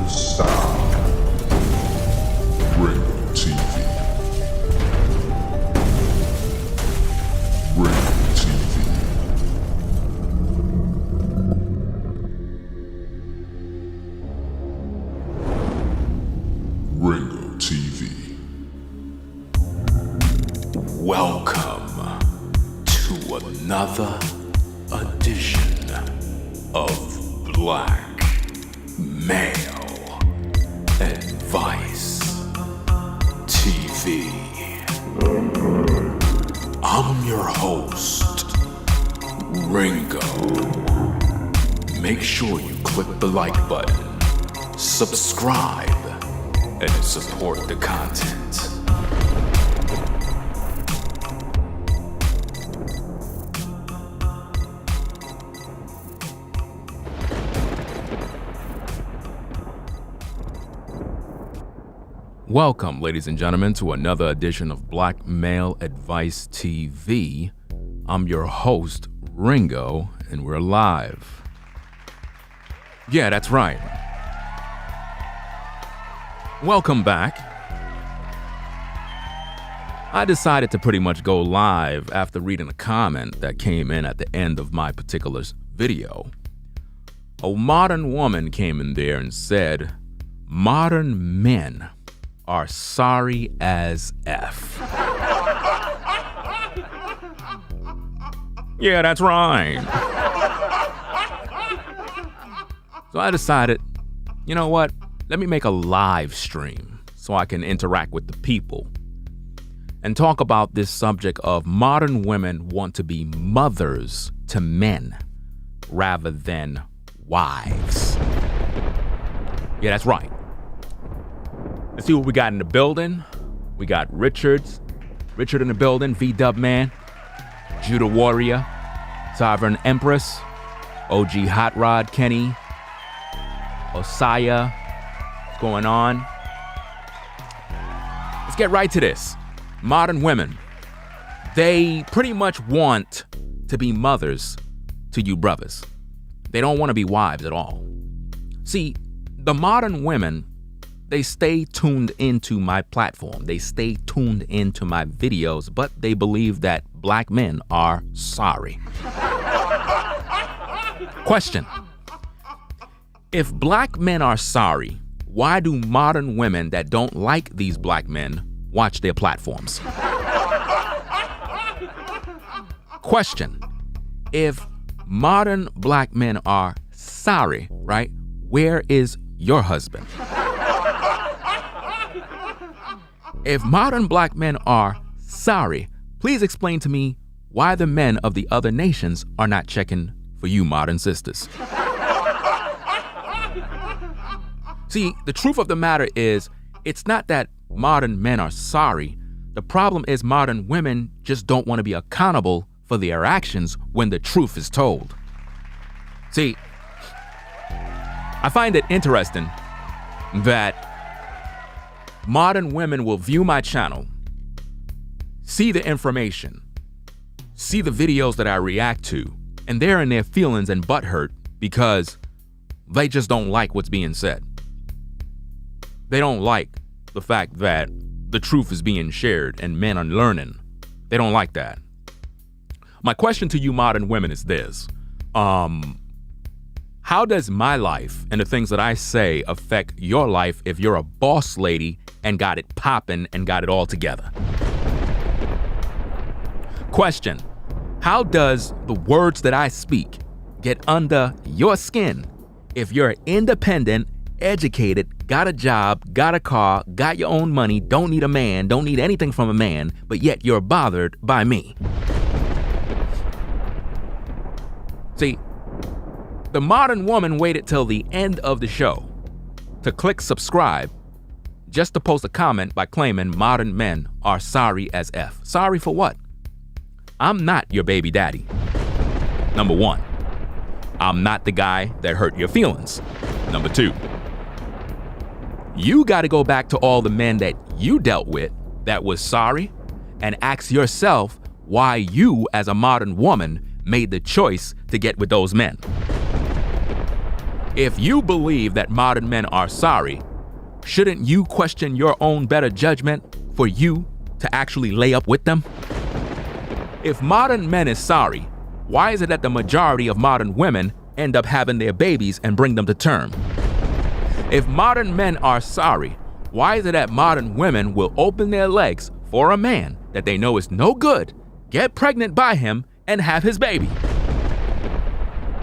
sound. Ringo TV. Ringo TV. Ringo TV. Welcome to another edition of Black Male Advice TV. I'm your host, Ringo. Make sure you click the like button, subscribe, and support the content. Welcome, ladies and gentlemen, to another edition of Black Male Advice TV. I'm your host, Ringo, and we're live. Yeah, that's right. Welcome back. I decided to pretty much go live after reading a comment that came in at the end of my particular video. A modern woman came in there and said, "Modern men are sorry as F." Yeah, that's right. So I decided, you know what? Let me make a live stream so I can interact with the people and talk about this subject of modern women want to be mothers to men rather than wives. Yeah, that's right. Let's see what we got in the building. We got Richard in the building, V-Dub Man, Judah Warrior, Sovereign Empress, OG Hot Rod Kenny, Osaya. What's going on? Let's get right to this. Modern women, they pretty much want to be mothers to you brothers. They don't want to be wives at all. See, the modern women, they stay tuned into my platform. They stay tuned into my videos, but they believe that black men are sorry. Question. If black men are sorry, why do modern women that don't like these black men watch their platforms? Question. If modern black men are sorry, right, where is your husband? If modern black men are sorry, please explain to me why the men of the other nations are not checking for you modern sisters. See, the truth of the matter is, it's not that modern men are sorry. The problem is modern women just don't want to be accountable for their actions when the truth is told. See, I find it interesting that modern women will view my channel, see the information, see the videos that I react to, and they're in their feelings and butthurt because they just don't like what's being said. They don't like the fact that the truth is being shared and men are learning. They don't like that. My question to you modern women is this. How does my life and the things that I say affect your life if you're a boss lady and got it popping and got it all together? Question. How does the words that I speak get under your skin if you're independent, educated, got a job, got a car, got your own money, don't need a man, don't need anything from a man, but yet you're bothered by me? See, the modern woman waited till the end of the show to click subscribe just to post a comment by claiming modern men are sorry as F. Sorry for what? I'm not your baby daddy. Number one, I'm not the guy that hurt your feelings. Number two, you got to go back to all the men that you dealt with that was sorry and ask yourself why you, as a modern woman, made the choice to get with those men. If you believe that modern men are sorry, shouldn't you question your own better judgment for you to actually lay up with them? If modern men is sorry, why is it that the majority of modern women end up having their babies and bring them to term? If modern men are sorry, why is it that modern women will open their legs for a man that they know is no good, get pregnant by him, and have his baby?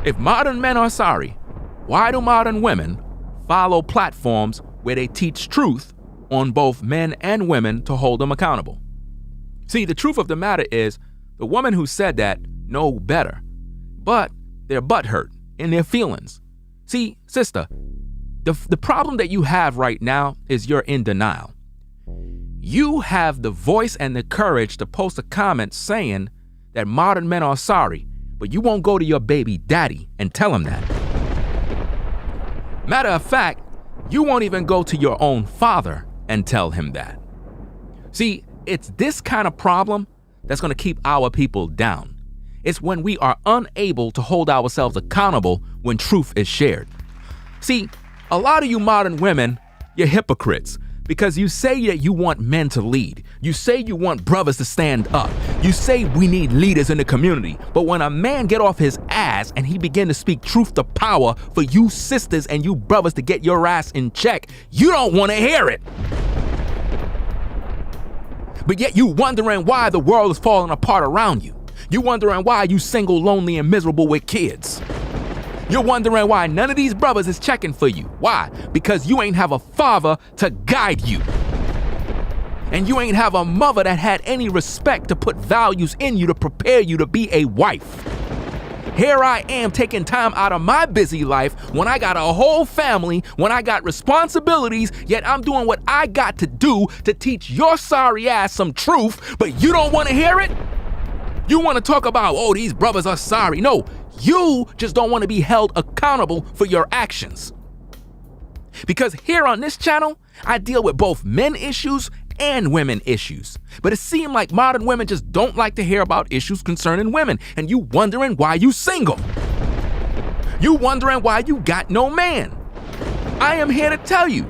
If modern men are sorry, why do modern women follow platforms where they teach truth on both men and women to hold them accountable? See, the truth of the matter is, the women who said that know better, but they're butthurt in their feelings. See, sister, the problem that you have right now is you're in denial. You have the voice and the courage to post a comment saying that modern men are sorry, but you won't go to your baby daddy and tell him that. Matter of fact, you won't even go to your own father and tell him that. See, it's this kind of problem that's going to keep our people down. It's when we are unable to hold ourselves accountable when truth is shared. See, a lot of you modern women, you're hypocrites because you say that you want men to lead. You say you want brothers to stand up. You say we need leaders in the community. But when a man get off his ass and he begin to speak truth to power for you sisters and you brothers to get your ass in check, you don't want to hear it. But yet you wondering why the world is falling apart around you. You wondering why you single, lonely, and miserable with kids. You're wondering why none of these brothers is checking for you. Why? Because you ain't have a father to guide you. And you ain't have a mother that had any respect to put values in you to prepare you to be a wife. Here I am taking time out of my busy life when I got a whole family, when I got responsibilities, yet I'm doing what I got to do to teach your sorry ass some truth, but you don't want to hear it? You want to talk about, oh, these brothers are sorry. No, you just don't want to be held accountable for your actions. Because here on this channel, I deal with both men issues and women issues. But it seems like modern women just don't like to hear about issues concerning women, and you wondering why you single. You wondering why you got no man. I am here to tell you,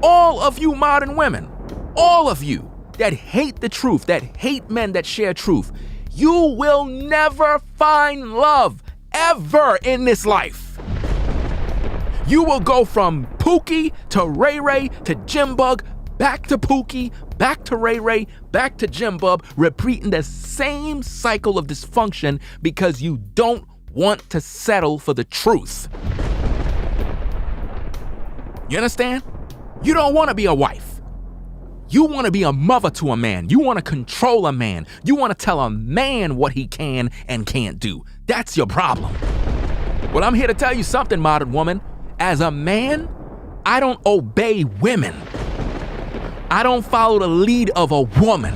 all of you modern women, all of you that hate the truth, that hate men that share truth, you will never find love ever in this life. You will go from Pookie to Ray Ray to Jimbug, back to Pookie, back to Ray Ray, back to Jimbub, repeating the same cycle of dysfunction because you don't want to settle for the truth. You understand? You don't want to be a wife. You want to be a mother to a man. You want to control a man. You want to tell a man what he can and can't do. That's your problem. Well, I'm here to tell you something, modern woman. As a man, I don't obey women. I don't follow the lead of a woman.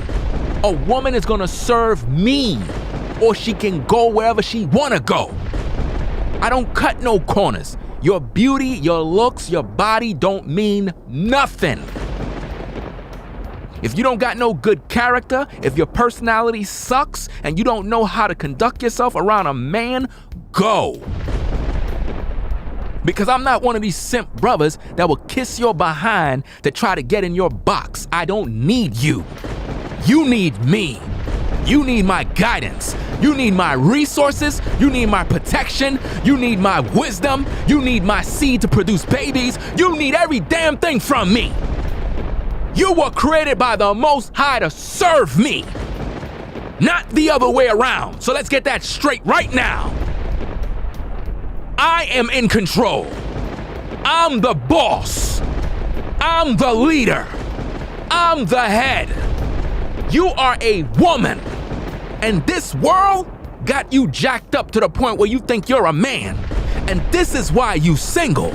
A woman is going to serve me, or she can go wherever she want to go. I don't cut no corners. Your beauty, your looks, your body don't mean nothing. If you don't got no good character, if your personality sucks and you don't know how to conduct yourself around a man, go. Because I'm not one of these simp brothers that will kiss your behind to try to get in your box. I don't need you. You need me. You need my guidance. You need my resources. You need my protection. You need my wisdom. You need my seed to produce babies. You need every damn thing from me. You were created by the Most High to serve me, not the other way around. So let's get that straight right now. I am in control. I'm the boss. I'm the leader. I'm the head. You are a woman. And this world got you jacked up to the point where you think you're a man. And this is why you single.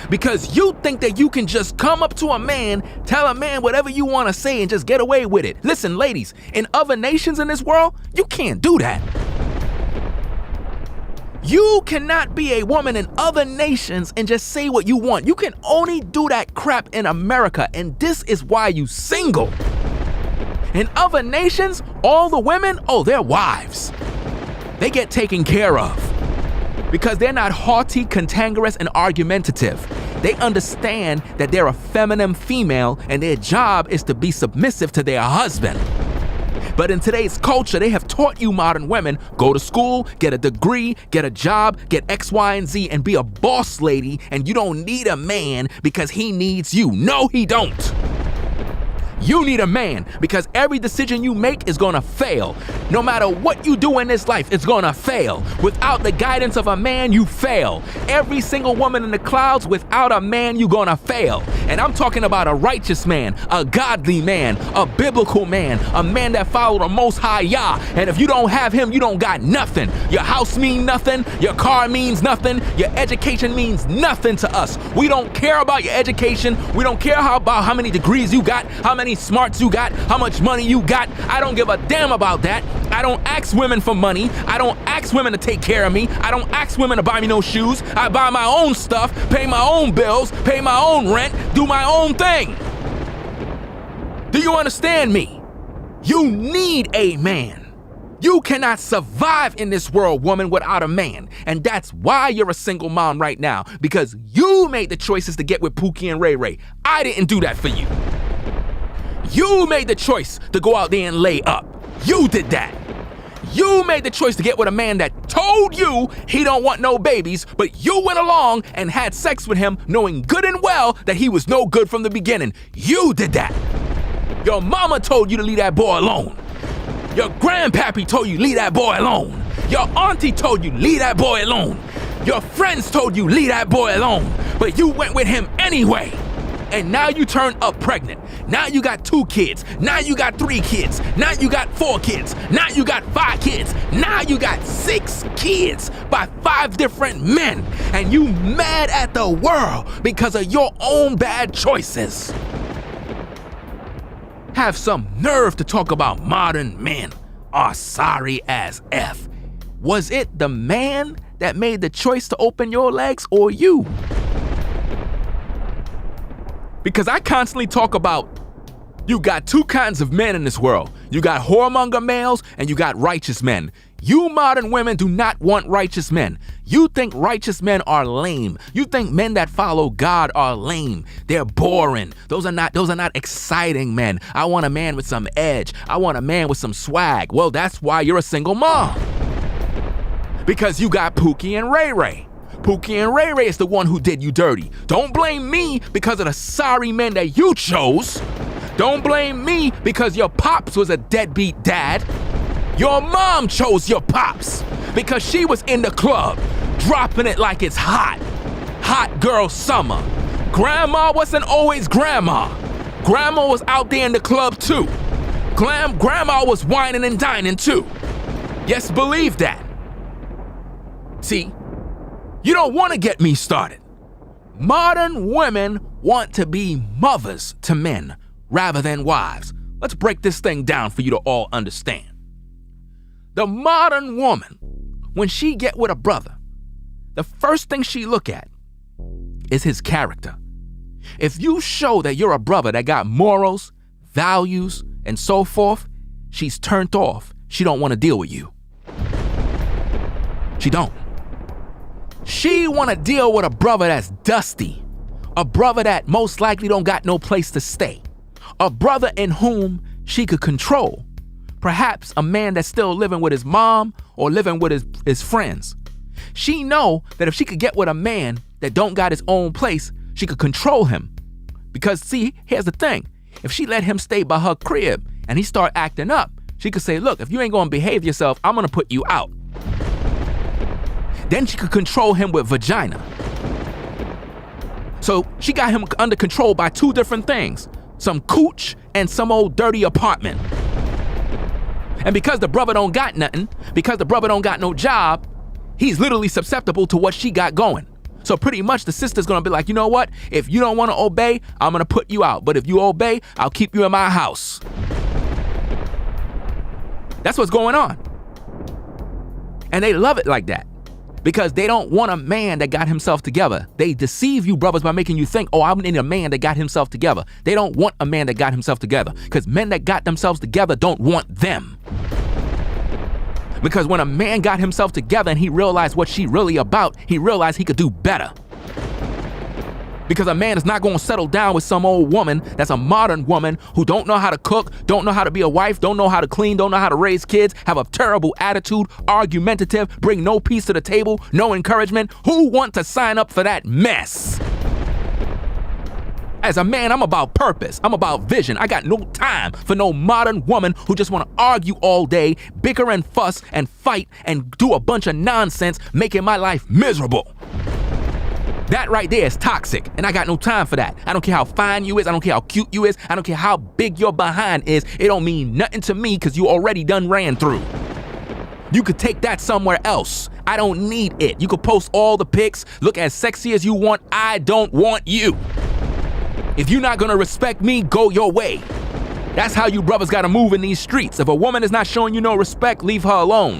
Because you think that you can just come up to a man, tell a man whatever you want to say and just get away with it. Listen, ladies, in other nations in this world, you can't do that. You cannot be a woman in other nations and just say what you want. You can only do that crap in America, and this is why you single. In other nations, all the women, oh, they're wives. They get taken care of. Because they're not haughty, cantankerous, and argumentative. They understand that they're a feminine female and their job is to be submissive to their husband. But in today's culture, they have taught you modern women, go to school, get a degree, get a job, get X, Y, and Z, and be a boss lady, and you don't need a man because he needs you. No, he don't. You need a man because every decision you make is gonna fail. No matter what you do in this life, it's gonna fail. Without the guidance of a man, you fail. Every single woman in the clouds, without a man, you're gonna fail. And I'm talking about a righteous man, a godly man, a biblical man, a man that followed the Most High Yah. And if you don't have him, you don't got nothing. Your house means nothing. Your car means nothing. Your education means nothing to us. We don't care about your education. We don't care about how many degrees you got, how many smarts you got, how much money you got. I don't give a damn about that. I don't ask women for money. I don't ask women to take care of me. I don't ask women to buy me no shoes. I buy my own stuff, pay my own bills, pay my own rent, do my own thing. Do you understand me? You need a man. You cannot survive in this world, woman, without a man. And that's why you're a single mom right now, because you made the choices to get with Pookie and Ray Ray. I didn't do that for you. You made the choice to go out there and lay up. You did that. You made the choice to get with a man that told you he don't want no babies, but you went along and had sex with him knowing good and well that he was no good from the beginning. You did that. Your mama told you to leave that boy alone. Your grandpappy told you leave that boy alone. Your auntie told you leave that boy alone. Your friends told you leave that boy alone, but you went with him anyway. And now you turned up pregnant. Now you got 2 kids. Now you got 3 kids. Now you got 4 kids. Now you got 5 kids. Now you got 6 kids by 5 different men. And you mad at the world because of your own bad choices. Have some nerve to talk about modern men are sorry as F. Was it the man that made the choice to open your legs or you? Because I constantly talk about you got 2 kinds of men in this world. You got whoremonger males and you got righteous men. You modern women do not want righteous men. You think righteous men are lame. You think men that follow God are lame. They're boring. Those are not exciting men. I want a man with some edge. I want a man with some swag. Well, that's why you're a single mom. Because you got Pookie and Ray Ray. Pookie and Ray Ray is the one who did you dirty. Don't blame me because of the sorry men that you chose. Don't blame me because your pops was a deadbeat dad. Your mom chose your pops because she was in the club, dropping it like it's hot. Hot girl summer. Grandma wasn't always grandma. Grandma was out there in the club too. Grandma was whining and dining too. Yes, believe that. See, you don't want to get me started. Modern women want to be mothers to men rather than wives. Let's break this thing down for you to all understand. The modern woman, when she get with a brother, the first thing she look at is his character. If you show that you're a brother that got morals, values, and so forth, she's turned off. She don't want to deal with you. She don't. She want to deal with a brother that's dusty, a brother that most likely don't got no place to stay, a brother in whom she could control, perhaps a man that's still living with his mom or living with his friends. She know that if she could get with a man that don't got his own place, she could control him. Because see, here's the thing, if she let him stay by her crib and he start acting up, she could say, look, if you ain't gonna behave yourself, I'm gonna put you out. Then she could control him with vagina. So she got him under control by 2 different things, some cooch and some old dirty apartment. And because the brother don't got nothing, because the brother don't got no job, he's literally susceptible to what she got going. So pretty much the sister's gonna be like, you know what? If you don't wanna obey, I'm gonna put you out. But if you obey, I'll keep you in my house. That's what's going on. And they love it like that. Because they don't want a man that got himself together. They deceive you brothers by making you think, oh, I'm in a man that got himself together. They don't want a man that got himself together. Because men that got themselves together don't want them. Because when a man got himself together and he realized what she really about, he realized he could do better. Because a man is not going to settle down with some old woman that's a modern woman who don't know how to cook, don't know how to be a wife, don't know how to clean, don't know how to raise kids, have a terrible attitude, argumentative, bring no peace to the table, no encouragement. Who want to sign up for that mess? As a man, I'm about purpose. I'm about vision. I got no time for no modern woman who just want to argue all day, bicker and fuss and fight and do a bunch of nonsense, making my life miserable. That right there is toxic, and I got no time for that. I don't care how fine you is. I don't care how cute you is. I don't care how big your behind is. It don't mean nothing to me because you already done ran through. You could take that somewhere else. I don't need it. You could post all the pics, look as sexy as you want. I don't want you. If you're not gonna respect me, go your way. That's how you brothers gotta move in these streets. If a woman is not showing you no respect, leave her alone.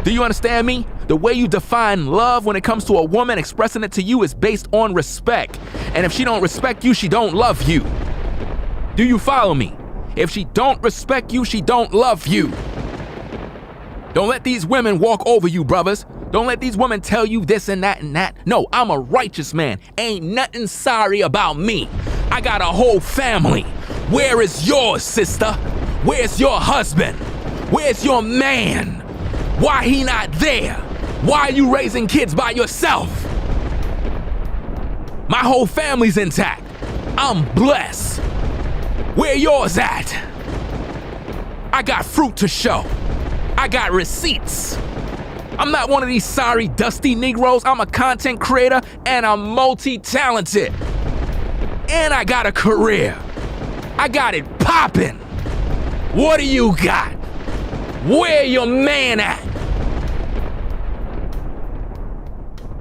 Do you understand me? The way you define love when it comes to a woman expressing it to you is based on respect. And if she don't respect you, she don't love you. Do you follow me? If she don't respect you, she don't love you. Don't let these women walk over you, brothers. Don't let these women tell you this and that and that. No, I'm a righteous man. Ain't nothing sorry about me. I got a whole family. Where is yours, sister? Where's your husband? Where's your man? Why he not there? Why are you raising kids by yourself? My whole family's intact. I'm blessed. Where yours at? I got fruit to show. I got receipts. I'm not one of these sorry, dusty Negroes. I'm a content creator and I'm multi-talented. And I got a career. I got it popping. What do you got? Where your man at?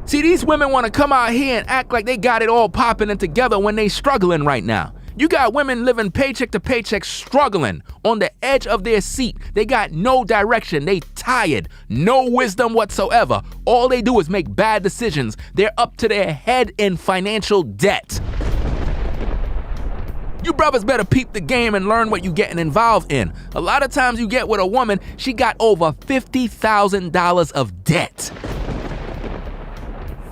See, these women want to come out here and act like they got it all popping and together when they struggling right now. You got women living paycheck to paycheck, struggling on the edge of their seat. They got no direction. They tired. No wisdom whatsoever. All they do is make bad decisions. They're up to their head in financial debt. You brothers better peep the game and learn what you're getting involved in. A lot of times you get with a woman, she got over $50,000 of debt.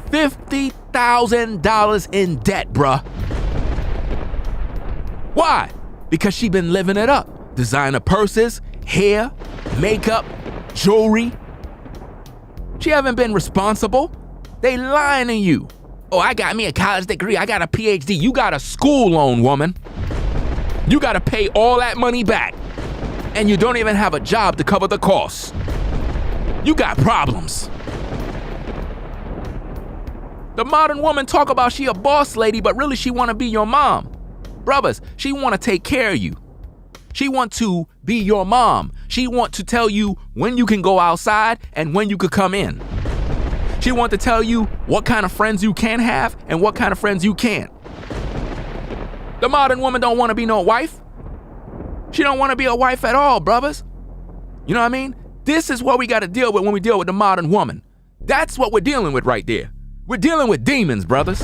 $50,000 in debt, bruh. Why? Because she been living it up. Designer purses, hair, makeup, jewelry. She haven't been responsible. They lying to you. Oh, I got me a college degree. I got a PhD. You got a school loan, woman. You got to pay all that money back. And you don't even have a job to cover the costs. You got problems. The modern woman talk about she a boss lady, but really she want to be your mom. Brothers, she want to take care of you. She want to be your mom. She want to tell you when you can go outside and when you could come in. She want to tell you what kind of friends you can have and what kind of friends you can't. The modern woman don't want to be no wife. She don't want to be a wife at all, brothers. You know what I mean? This is what we got to deal with when we deal with the modern woman. That's what we're dealing with right there. We're dealing with demons, brothers.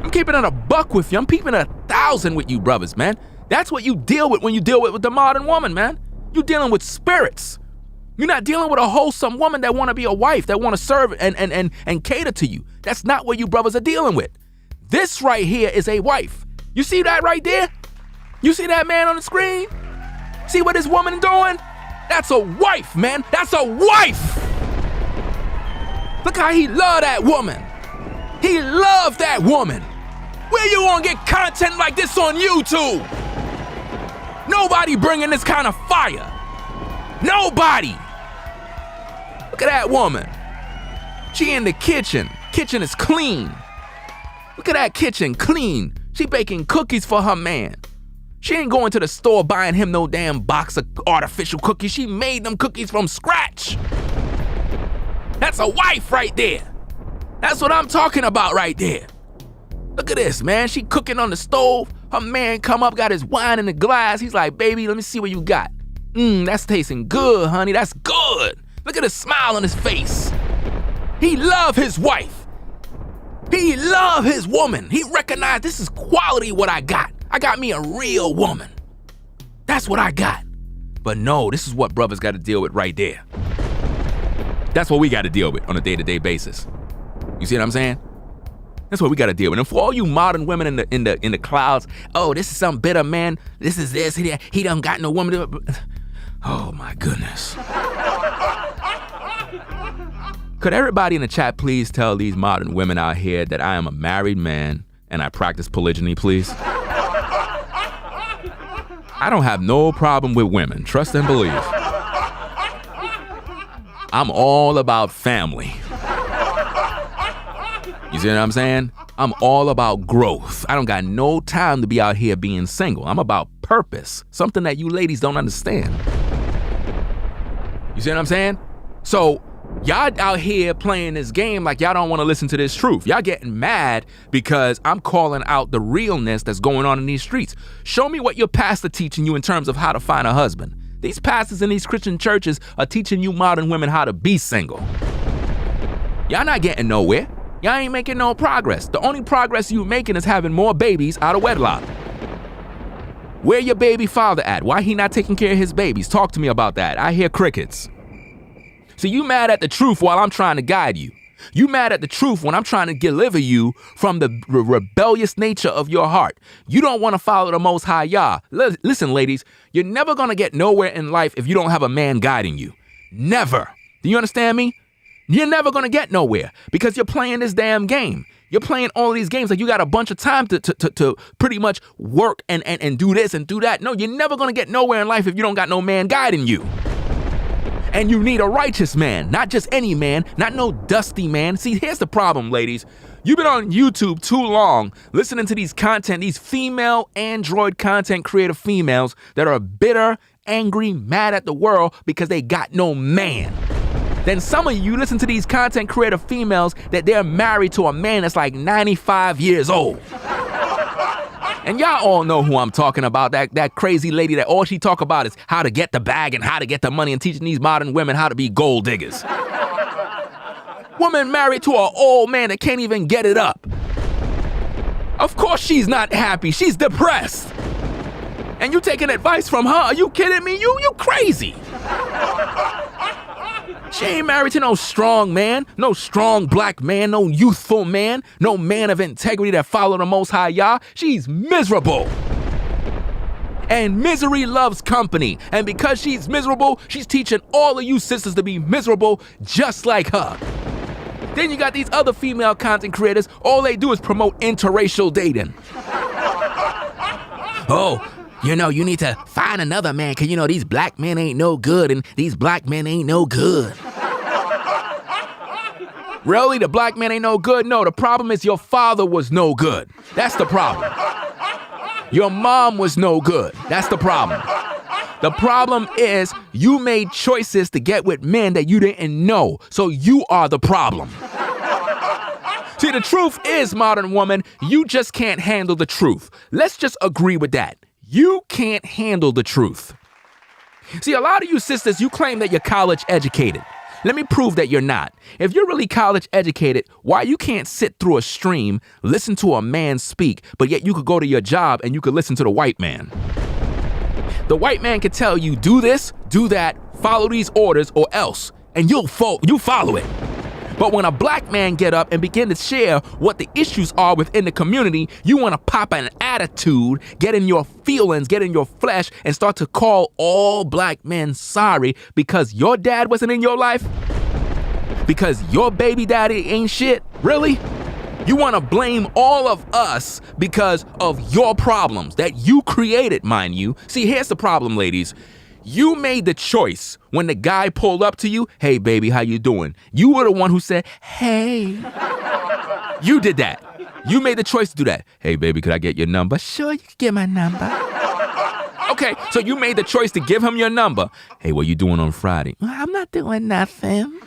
I'm keeping it a buck with you. I'm keeping it 1,000 with you, brothers, man. That's what you deal with when you deal with the modern woman, man. You're dealing with spirits. You're not dealing with a wholesome woman that want to be a wife, that want to serve and cater to you. That's not what you brothers are dealing with. This right here is a wife. You see that right there? You see that man on the screen? See what this woman doing? That's a wife, man. That's a wife. Look how he love that woman. He loved that woman. Where you gonna get content like this on YouTube? Nobody bringing this kind of fire. Nobody. Look at that woman. She in the kitchen. Kitchen is clean. Look at that kitchen, clean. She baking cookies for her man. She ain't going to the store buying him no damn box of artificial cookies. She made them cookies from scratch. That's a wife right there. That's what I'm talking about right there. Look at this, man. She cooking on the stove. Her man come up, got his wine in the glass. He's like, baby, let me see what you got. That's tasting good, honey. That's good. Look at the smile on his face. He love his wife. He love his woman. He recognized this is quality what I got. I got me a real woman. That's what I got. But no, this is what brothers got to deal with right there. That's what we got to deal with on a day-to-day basis. You see what I'm saying? That's what we got to deal with. And for all you modern women in the clouds, oh, this is some bitter man. This is this. He done got no woman. Oh my goodness. Could everybody in the chat please tell these modern women out here that I am a married man and I practice polygyny, please? I don't have no problem with women. Trust and believe. I'm all about family. You see what I'm saying? I'm all about growth. I don't got no time to be out here being single. I'm about purpose, something that you ladies don't understand. You see what I'm saying? So y'all out here playing this game like y'all don't want to listen to this truth. Y'all getting mad because I'm calling out the realness that's going on in these streets. Show me what your pastor teaching you in terms of how to find a husband. These pastors in these Christian churches are teaching you modern women how to be single. Y'all not getting nowhere. Y'all ain't making no progress. The only progress you making is having more babies out of wedlock. Where your baby father at? Why he not taking care of his babies? Talk to me about that. I hear crickets. See, you mad at the truth while I'm trying to guide you. You mad at the truth when I'm trying to deliver you from the rebellious nature of your heart. You don't want to follow the Most High Yah. Listen, ladies, you're never going to get nowhere in life if you don't have a man guiding you. Never. Do you understand me? You're never going to get nowhere because you're playing this damn game. You're playing all these games like you got a bunch of time to pretty much work and do this and do that. No, you're never going to get nowhere in life if you don't got no man guiding you. And you need a righteous man, not just any man, not no dusty man. See, here's the problem, ladies. You've been on YouTube too long listening to these female android content creator females that are bitter, angry, mad at the world because they got no man. Then some of you listen to these content creator females that they're married to a man that's like 95 years old. And y'all all know who I'm talking about, that crazy lady that all she talk about is how to get the bag and how to get the money and teaching these modern women how to be gold diggers. Woman married to an old man that can't even get it up. Of course she's not happy, she's depressed. And you taking advice from her? Are you kidding me? You crazy. She ain't married to no strong man, no strong black man, no youthful man, no man of integrity that follow the Most High Yah. She's miserable. And misery loves company. And because she's miserable, she's teaching all of you sisters to be miserable just like her. Then you got these other female content creators, all they do is promote interracial dating. Oh, you need to find another man because, these black men ain't no good and these black men ain't no good. Really? The black man ain't no good? No, the problem is your father was no good. That's the problem. Your mom was no good. That's the problem. The problem is you made choices to get with men that you didn't know. So you are the problem. See, the truth is, modern woman, you just can't handle the truth. Let's just agree with that. You can't handle the truth. See, a lot of you sisters, you claim that you're college educated. Let me prove that you're not. If you're really college educated, why you can't sit through a stream, listen to a man speak, but yet you could go to your job and you could listen to the white man? The white man could tell you, do this, do that, follow these orders or else, and you follow it. But when a black man get up and begin to share what the issues are within the community, you want to pop an attitude, get in your feelings, get in your flesh, and start to call all black men sorry because your dad wasn't in your life? Because your baby daddy ain't shit? Really? You want to blame all of us because of your problems that you created, mind you. See, here's the problem, ladies. You made the choice when the guy pulled up to you, hey, baby, how you doing? You were the one who said, hey. You did that. You made the choice to do that. Hey, baby, could I get your number? Sure, you can get my number. Okay, so you made the choice to give him your number. Hey, what you doing on Friday? I'm not doing nothing.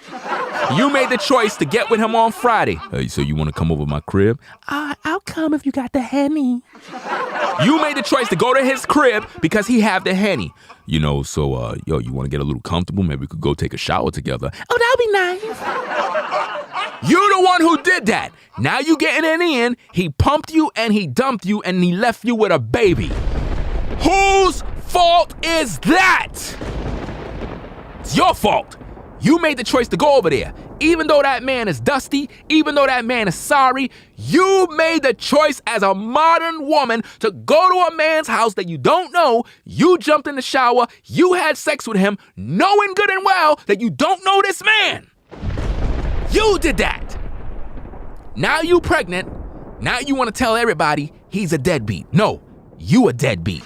You made the choice to get with him on Friday. Hey, so you want to come over my crib? I'll come if you got the Henny. You made the choice to go to his crib because he have the Henny. You want to get a little comfortable? Maybe we could go take a shower together. Oh, that'll be nice. You're the one who did that. Now you getting it in. He pumped you and he dumped you and he left you with a baby. Whose fault is that? It's your fault. You made the choice to go over there. Even though that man is dusty, even though that man is sorry, you made the choice as a modern woman to go to a man's house that you don't know. You jumped in the shower. You had sex with him, knowing good and well that you don't know this man. You did that. Now you pregnant. Now you want to tell everybody he's a deadbeat. No, you a deadbeat.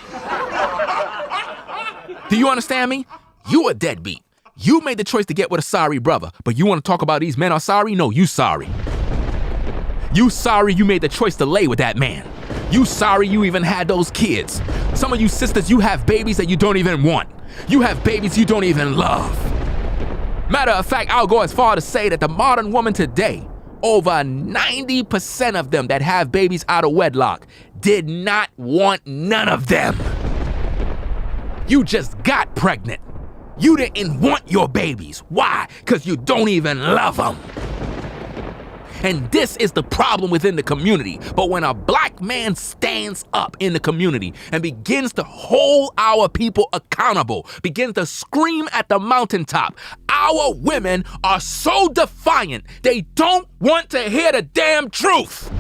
Do you understand me? You a deadbeat. You made the choice to get with a sorry brother, but you want to talk about these men are sorry? No, you sorry. You sorry you made the choice to lay with that man. You sorry you even had those kids. Some of you sisters, you have babies that you don't even want. You have babies you don't even love. Matter of fact, I'll go as far to say that the modern woman today, over 90% of them that have babies out of wedlock, did not want none of them. You just got pregnant. You didn't want your babies. Why? Because you don't even love them. And this is the problem within the community. But when a black man stands up in the community and begins to hold our people accountable, begins to scream at the mountaintop, our women are so defiant, they don't want to hear the damn truth.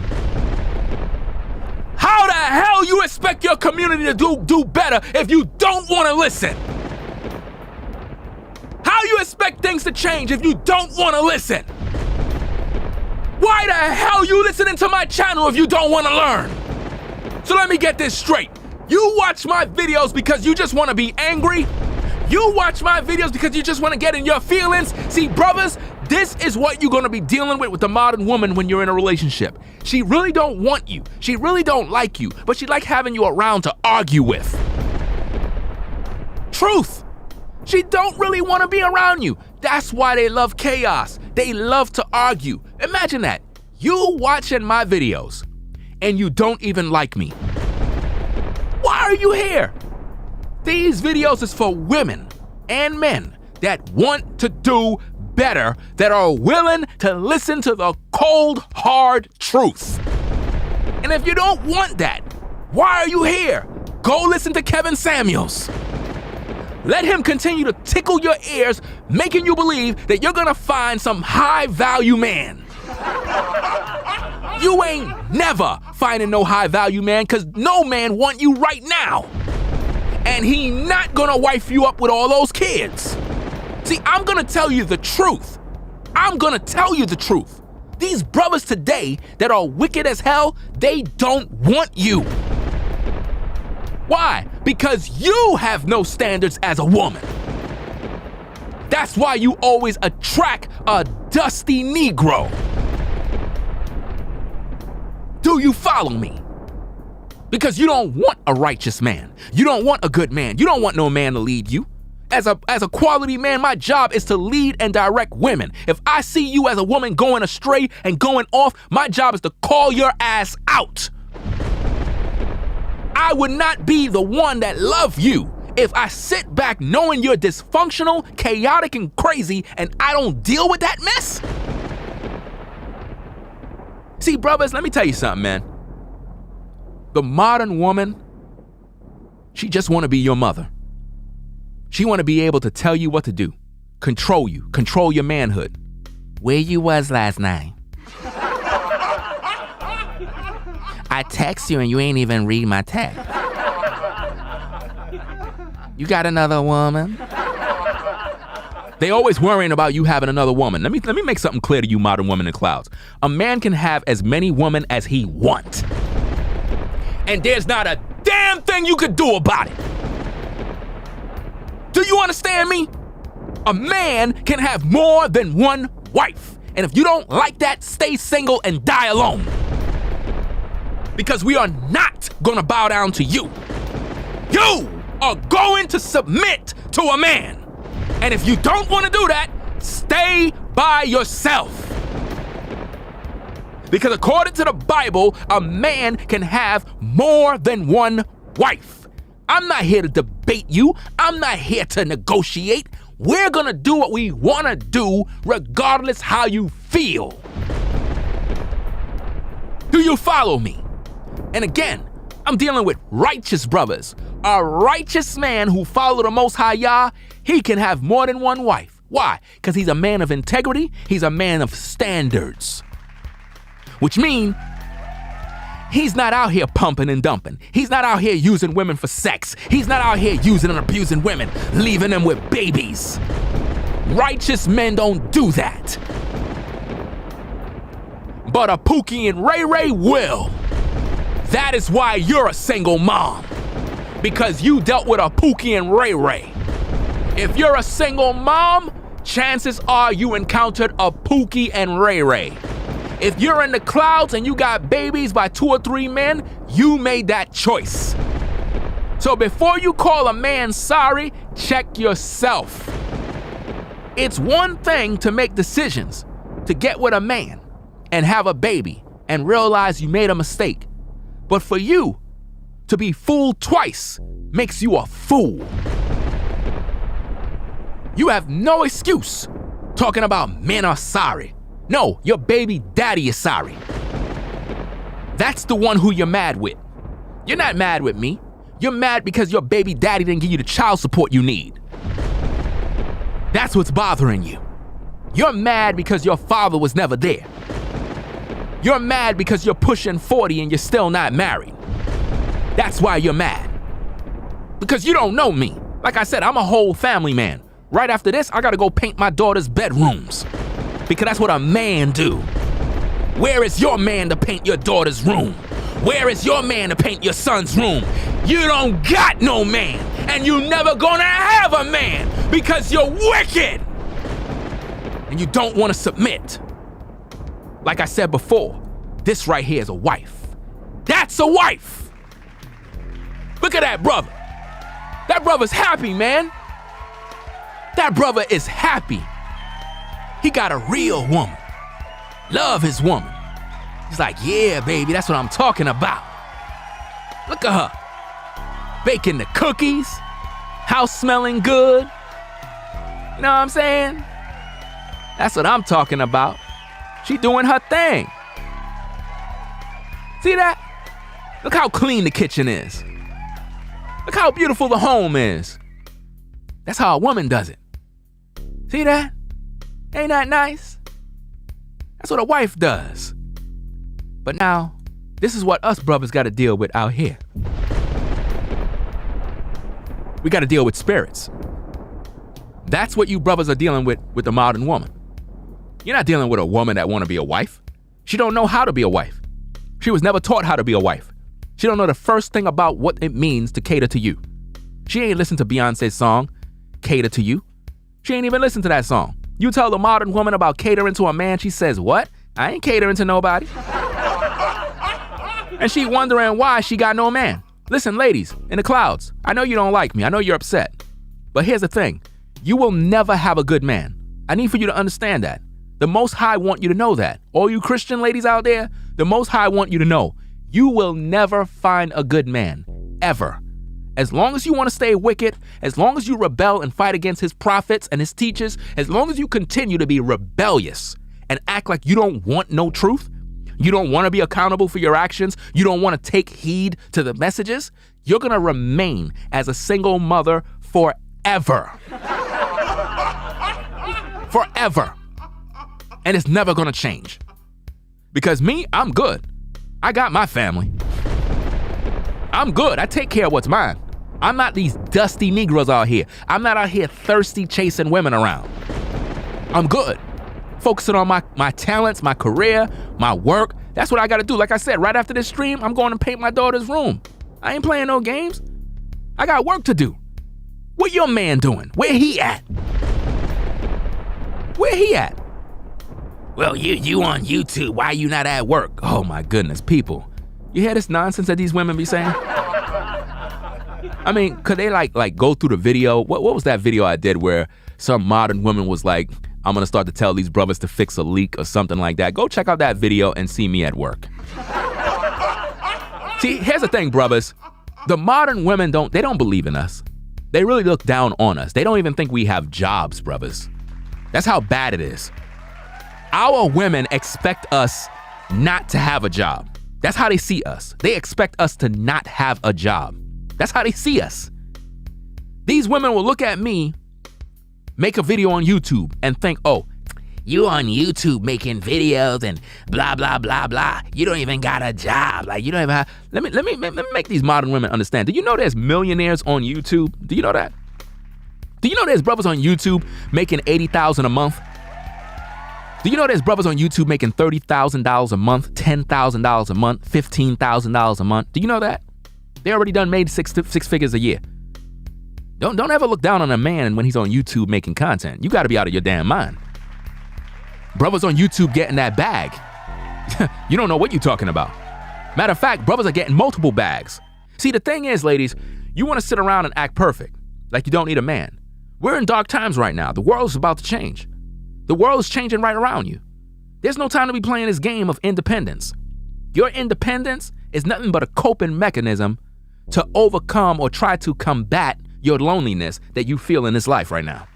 How the hell you expect your community to do better if you don't want to listen? How you expect things to change if you don't want to listen? Why the hell you listening to my channel if you don't want to learn? So let me get this straight. You watch my videos because you just want to be angry? You watch my videos because you just want to get in your feelings? See, brothers, this is what you're going to be dealing with the modern woman when you're in a relationship. She really don't want you. She really don't like you, but she like having you around to argue with. Truth. She don't really want to be around you. That's why they love chaos. They love to argue. Imagine that. You watching my videos and you don't even like me. Why are you here? These videos is for women and men that want to do better, that are willing to listen to the cold, hard truth. And if you don't want that, why are you here? Go listen to Kevin Samuels. Let him continue to tickle your ears, making you believe that you're gonna find some high-value man. You ain't never finding no high-value man, because no man want you right now. And he not gonna wife you up with all those kids. See, I'm gonna tell you the truth. I'm gonna tell you the truth. These brothers today that are wicked as hell, they don't want you. Why? Because you have no standards as a woman. That's why you always attract a dusty Negro. Do you follow me? Because you don't want a righteous man. You don't want a good man. You don't want no man to lead you. As a quality man, my job is to lead and direct women. If I see you as a woman going astray and going off, my job is to call your ass out. I would not be the one that love you if I sit back knowing you're dysfunctional, chaotic, and crazy, and I don't deal with that mess. See, brothers, let me tell you something, man. The modern woman, she just want to be your mother. She want to be able to tell you what to do, control you, control your manhood. Where you was last night? I text you and you ain't even read my text. You got another woman? They always worrying about you having another woman. Let me make something clear to you modern women in clouds. A man can have as many women as he wants. And there's not a damn thing you could do about it. Do you understand me? A man can have more than one wife. And if you don't like that, stay single and die alone. Because we are not gonna bow down to you. You are going to submit to a man. And if you don't want to do that, stay by yourself. Because according to the Bible, a man can have more than one wife. I'm not here to debate you. I'm not here to negotiate. We're gonna do what we wanna do regardless how you feel. Do you follow me? And again, I'm dealing with righteous brothers. A righteous man who follow the Most High Yah, he can have more than one wife. Why? Because he's a man of integrity. He's a man of standards. Which means he's not out here pumping and dumping. He's not out here using women for sex. He's not out here using and abusing women, leaving them with babies. Righteous men don't do that. But a Pookie and Ray Ray will. That is why you're a single mom. Because you dealt with a Pookie and Ray Ray. If you're a single mom, chances are you encountered a Pookie and Ray Ray. If you're in the clouds and you got babies by 2 or 3 men, you made that choice. So before you call a man sorry, check yourself. It's one thing to make decisions, to get with a man and have a baby and realize you made a mistake. But for you to be fooled twice makes you a fool. You have no excuse talking about men are sorry. No, your baby daddy is sorry. That's the one who you're mad with. You're not mad with me. You're mad because your baby daddy didn't give you the child support you need. That's what's bothering you. You're mad because your father was never there. You're mad because you're pushing 40 and you're still not married. That's why you're mad. Because you don't know me. Like I said, I'm a whole family man. Right after this, I gotta go paint my daughter's bedrooms. Because that's what a man do. Where is your man to paint your daughter's room? Where is your man to paint your son's room? You don't got no man, and you never gonna have a man because you're wicked. And you don't wanna submit. Like I said before, this right here is a wife. That's a wife. Look at that brother. That brother's happy, man. That brother is happy. He got a real woman. Love his woman. He's like, yeah, baby, that's what I'm talking about. Look at her. Baking the cookies. House smelling good. You know what I'm saying? That's what I'm talking about. She doing her thing. See that? Look how clean the kitchen is. Look how beautiful the home is. That's how a woman does it. See that? Ain't that nice? That's what a wife does. But now, this is what us brothers gotta deal with out here. We gotta deal with spirits. That's what you brothers are dealing with the modern woman. You're not dealing with a woman that wanna be a wife. She don't know how to be a wife. She was never taught how to be a wife. She don't know the first thing about what it means to cater to you. She ain't listened to Beyonce's song, Cater to You. She ain't even listened to that song. You tell the modern woman about catering to a man, she says, what? I ain't catering to nobody. And she wondering why she got no man. Listen, ladies, in the clouds, I know you don't like me. I know you're upset. But here's the thing. You will never have a good man. I need for you to understand that. The Most High want you to know that. All you Christian ladies out there, the Most High want you to know. You will never find a good man. Ever. As long as you want to stay wicked, as long as you rebel and fight against his prophets and his teachers, as long as you continue to be rebellious and act like you don't want no truth, you don't want to be accountable for your actions, you don't want to take heed to the messages, you're going to remain as a single mother forever. Forever. And it's never going to change. Because me, I'm good. I got my family. I'm good. I take care of what's mine. I'm not these dusty Negroes out here. I'm not out here thirsty chasing women around. I'm good. Focusing on my talents, my career, my work. That's what I got to do. Like I said, right after this stream, I'm going to paint my daughter's room. I ain't playing no games. I got work to do. What your man doing? Where he at? Where he at? Well, you on YouTube. Why you not at work? Oh my goodness, people. You hear this nonsense that these women be saying? I mean, could they like go through the video? What was that video I did where some modern woman was like, I'm gonna start to tell these brothers to fix a leak or something like that? Go check out that video and see me at work. See, here's the thing, brothers. The modern women don't believe in us. They really look down on us. They don't even think we have jobs, brothers. That's how bad it is. Our women expect us not to have a job. That's how they see us. They expect us to not have a job. That's how they see us. These women will look at me, make a video on YouTube, and think, oh, you on YouTube making videos and blah, blah, blah, blah. You don't even got a job. Like, you don't even have... Let me make these modern women understand. Do you know there's millionaires on YouTube? Do you know that? Do you know there's brothers on YouTube making $80,000 a month? Do you know there's brothers on YouTube making $30,000 a month, $10,000 a month, $15,000 a month? Do you know that? They already done made six figures a year. Don't ever look down on a man when he's on YouTube making content. You got to be out of your damn mind. Brothers on YouTube getting that bag. You don't know what you're talking about. Matter of fact, brothers are getting multiple bags. See, the thing is, ladies, you want to sit around and act perfect, like you don't need a man. We're in dark times right now. The world is about to change. The world is changing right around you. There's no time to be playing this game of independence. Your independence is nothing but a coping mechanism to overcome or try to combat your loneliness that you feel in this life right now.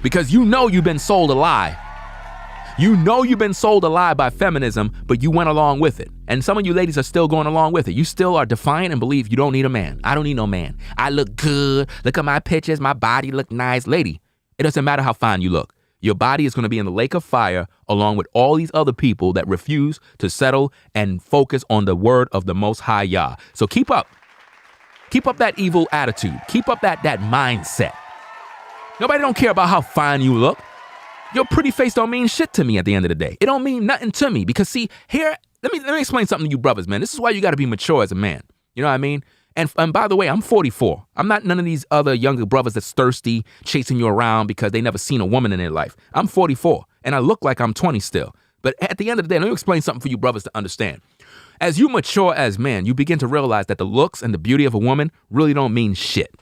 Because you know you've been sold a lie. You know you've been sold a lie by feminism, but you went along with it. And some of you ladies are still going along with it. You still are defiant and believe you don't need a man. I don't need no man. I look good. Look at my pictures. My body look nice. Lady, it doesn't matter how fine you look. Your body is going to be in the lake of fire along with all these other people that refuse to settle and focus on the word of the Most High Yah. So keep up. Keep up that evil attitude. Keep up that mindset. Nobody don't care about how fine you look. Your pretty face don't mean shit to me at the end of the day. It don't mean nothing to me because see, here, let me explain something to you brothers, man. This is why you got to be mature as a man. You know what I mean? And by the way, I'm 44. I'm not none of these other younger brothers that's thirsty, chasing you around because they never seen a woman in their life. I'm 44, and I look like I'm 20 still. But at the end of the day, let me explain something for you brothers to understand. As you mature as men, you begin to realize that the looks and the beauty of a woman really don't mean shit.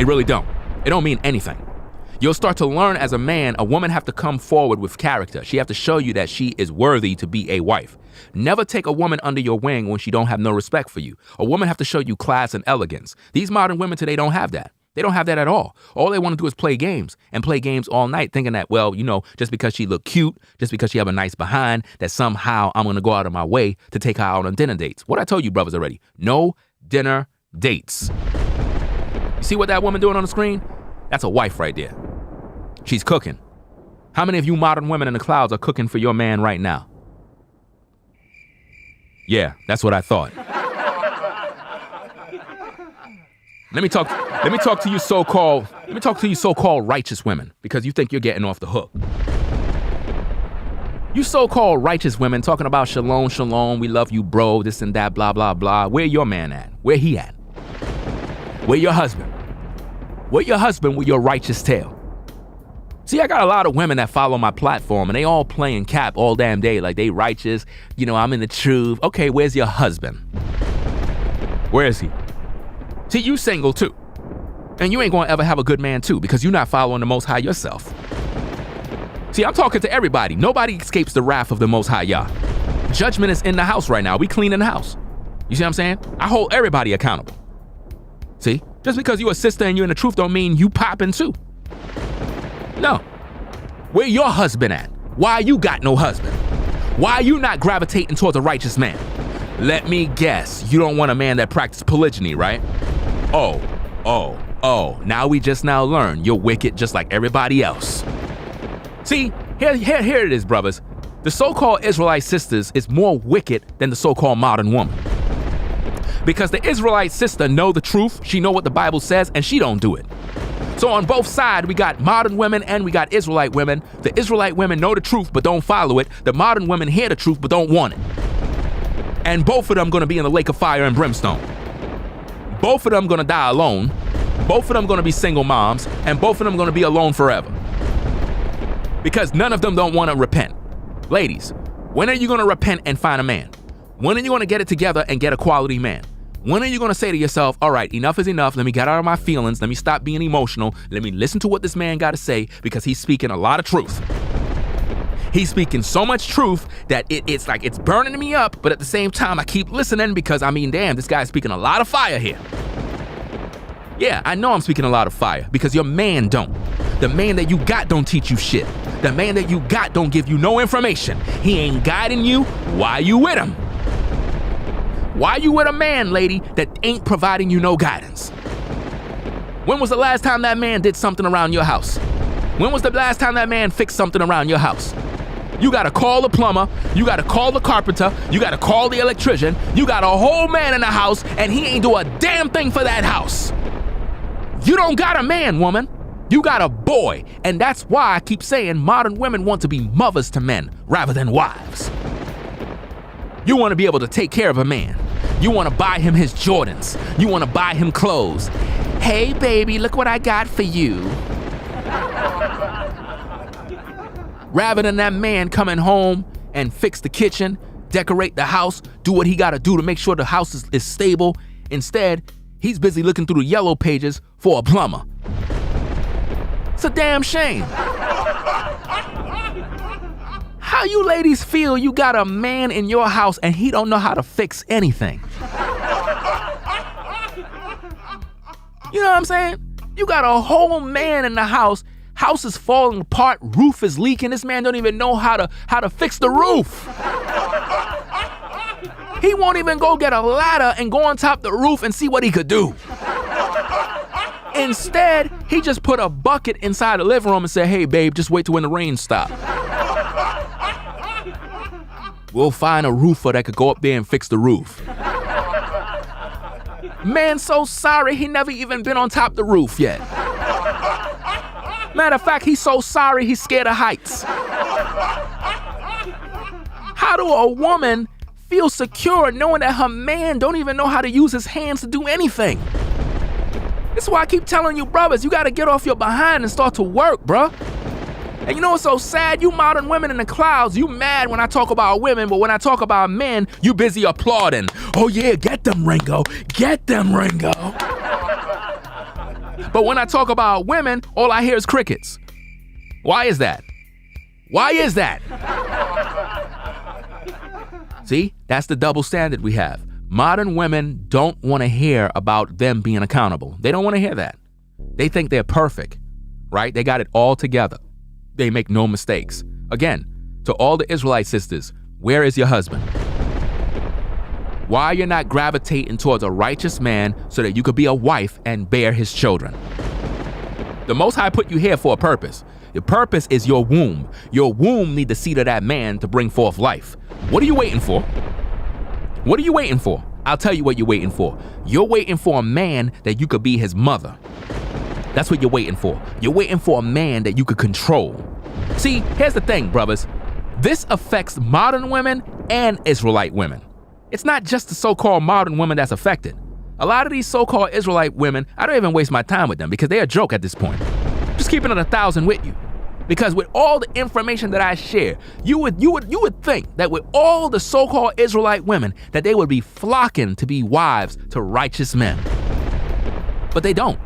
It really don't. It don't mean anything. You'll start to learn as a man, a woman have to come forward with character. She have to show you that she is worthy to be a wife. Never take a woman under your wing when she don't have no respect for you. A woman have to show you class and elegance. These modern women today don't have that. They don't have that at all. All they want to do is play games and play games all night thinking that, well, you know, just because she look cute, just because she have a nice behind, that somehow I'm going to go out of my way to take her out on dinner dates. What I told you brothers already, no dinner dates. You see what that woman doing on the screen? That's a wife right there. She's cooking. How many of you modern women in the clouds are cooking for your man right now? Yeah, that's what I thought. Let me talk to you so-called righteous women, because you think you're getting off the hook. You so-called righteous women talking about shalom, shalom, we love you, bro, this and that, blah, blah, blah. Where your man at? Where he at? Where your husband? Where your husband with your righteous tale? See, I got a lot of women that follow my platform and they all playing cap all damn day like they righteous. You know, I'm in the truth. Okay, where's your husband? Where is he? See, you single too. And you ain't gonna ever have a good man too because you're not following the Most High yourself. See, I'm talking to everybody. Nobody escapes the wrath of the Most High Yah. Judgment is in the house right now. We cleaning the house. You see what I'm saying? I hold everybody accountable. See, just because you a sister and you're in the truth don't mean you popping too. No. Where your husband at? Why you got no husband? Why you not gravitating towards a righteous man? Let me guess, you don't want a man that practices polygyny, right? Oh. Now we just now learn you're wicked just like everybody else. See, here it is, brothers. The so-called Israelite sisters is more wicked than the so-called modern woman. Because the Israelite sister know the truth, she know what the Bible says, and she don't do it. So on both sides, we got modern women and we got Israelite women. The Israelite women know the truth but don't follow it. The modern women hear the truth but don't want it. And both of them gonna be in the lake of fire and brimstone. Both of them gonna die alone. Both of them gonna be single moms. And both of them gonna be alone forever. Because none of them don't wanna repent. Ladies, when are you gonna repent and find a man? When are you gonna get it together and get a quality man? When are you going to say to yourself, all right, enough is enough. Let me get out of my feelings. Let me stop being emotional. Let me listen to what this man got to say because he's speaking a lot of truth. He's speaking so much truth that it's like it's burning me up. But at the same time, I keep listening because, I mean, damn, this guy's speaking a lot of fire here. Yeah, I know I'm speaking a lot of fire because your man don't. The man that you got don't teach you shit. The man that you got don't give you no information. He ain't guiding you. Why you with him? Why you with a man, lady, that ain't providing you no guidance? When was the last time that man did something around your house? When was the last time that man fixed something around your house? You gotta call the plumber, you gotta call the carpenter, you gotta call the electrician, you got a whole man in the house and he ain't do a damn thing for that house. You don't got a man, woman. You got a boy. And that's why I keep saying modern women want to be mothers to men rather than wives. You want to be able to take care of a man. You want to buy him his Jordans. You want to buy him clothes. Hey, baby, look what I got for you. Rather than that man coming home and fix the kitchen, decorate the house, do what he got to do to make sure the house is stable. Instead, he's busy looking through the yellow pages for a plumber. It's a damn shame. How you ladies feel you got a man in your house and he don't know how to fix anything? You know what I'm saying? You got a whole man in the house. House is falling apart. Roof is leaking. This man don't even know how to fix the roof. He won't even go get a ladder and go on top of the roof and see what he could do. Instead, he just put a bucket inside the living room and said, hey, babe, just wait till when the rain stops. We'll find a roofer that could go up there and fix the roof. Man's so sorry he never even been on top of the roof yet. Matter of fact, he's so sorry he's scared of heights. How do a woman feel secure knowing that her man don't even know how to use his hands to do anything? That's why I keep telling you, brothers, you gotta get off your behind and start to work, bruh. And you know what's so sad? You modern women in the clouds, you mad when I talk about women, but when I talk about men, you busy applauding. Oh yeah, get them, Ringo. Get them, Ringo. But when I talk about women, all I hear is crickets. Why is that? Why is that? See, that's the double standard we have. Modern women don't want to hear about them being accountable. They don't want to hear that. They think they're perfect, right? They got it all together. They make no mistakes. Again, to all the Israelite sisters, where is your husband? Why are you not gravitating towards a righteous man so that you could be a wife and bear his children? The Most High put you here for a purpose. Your purpose is your womb. Your womb need the seed of that man to bring forth life. What are you waiting for? What are you waiting for? I'll tell you what you're waiting for. You're waiting for a man that you could be his mother. That's what you're waiting for. You're waiting for a man that you could control. See, here's the thing, brothers. This affects modern women and Israelite women. It's not just the so-called modern women that's affected. A lot of these so-called Israelite women, I don't even waste my time with them because they're a joke at this point. Just keeping it 1,000 with you. Because with all the information that I share, you would think that with all the so-called Israelite women, that they would be flocking to be wives to righteous men. But they don't.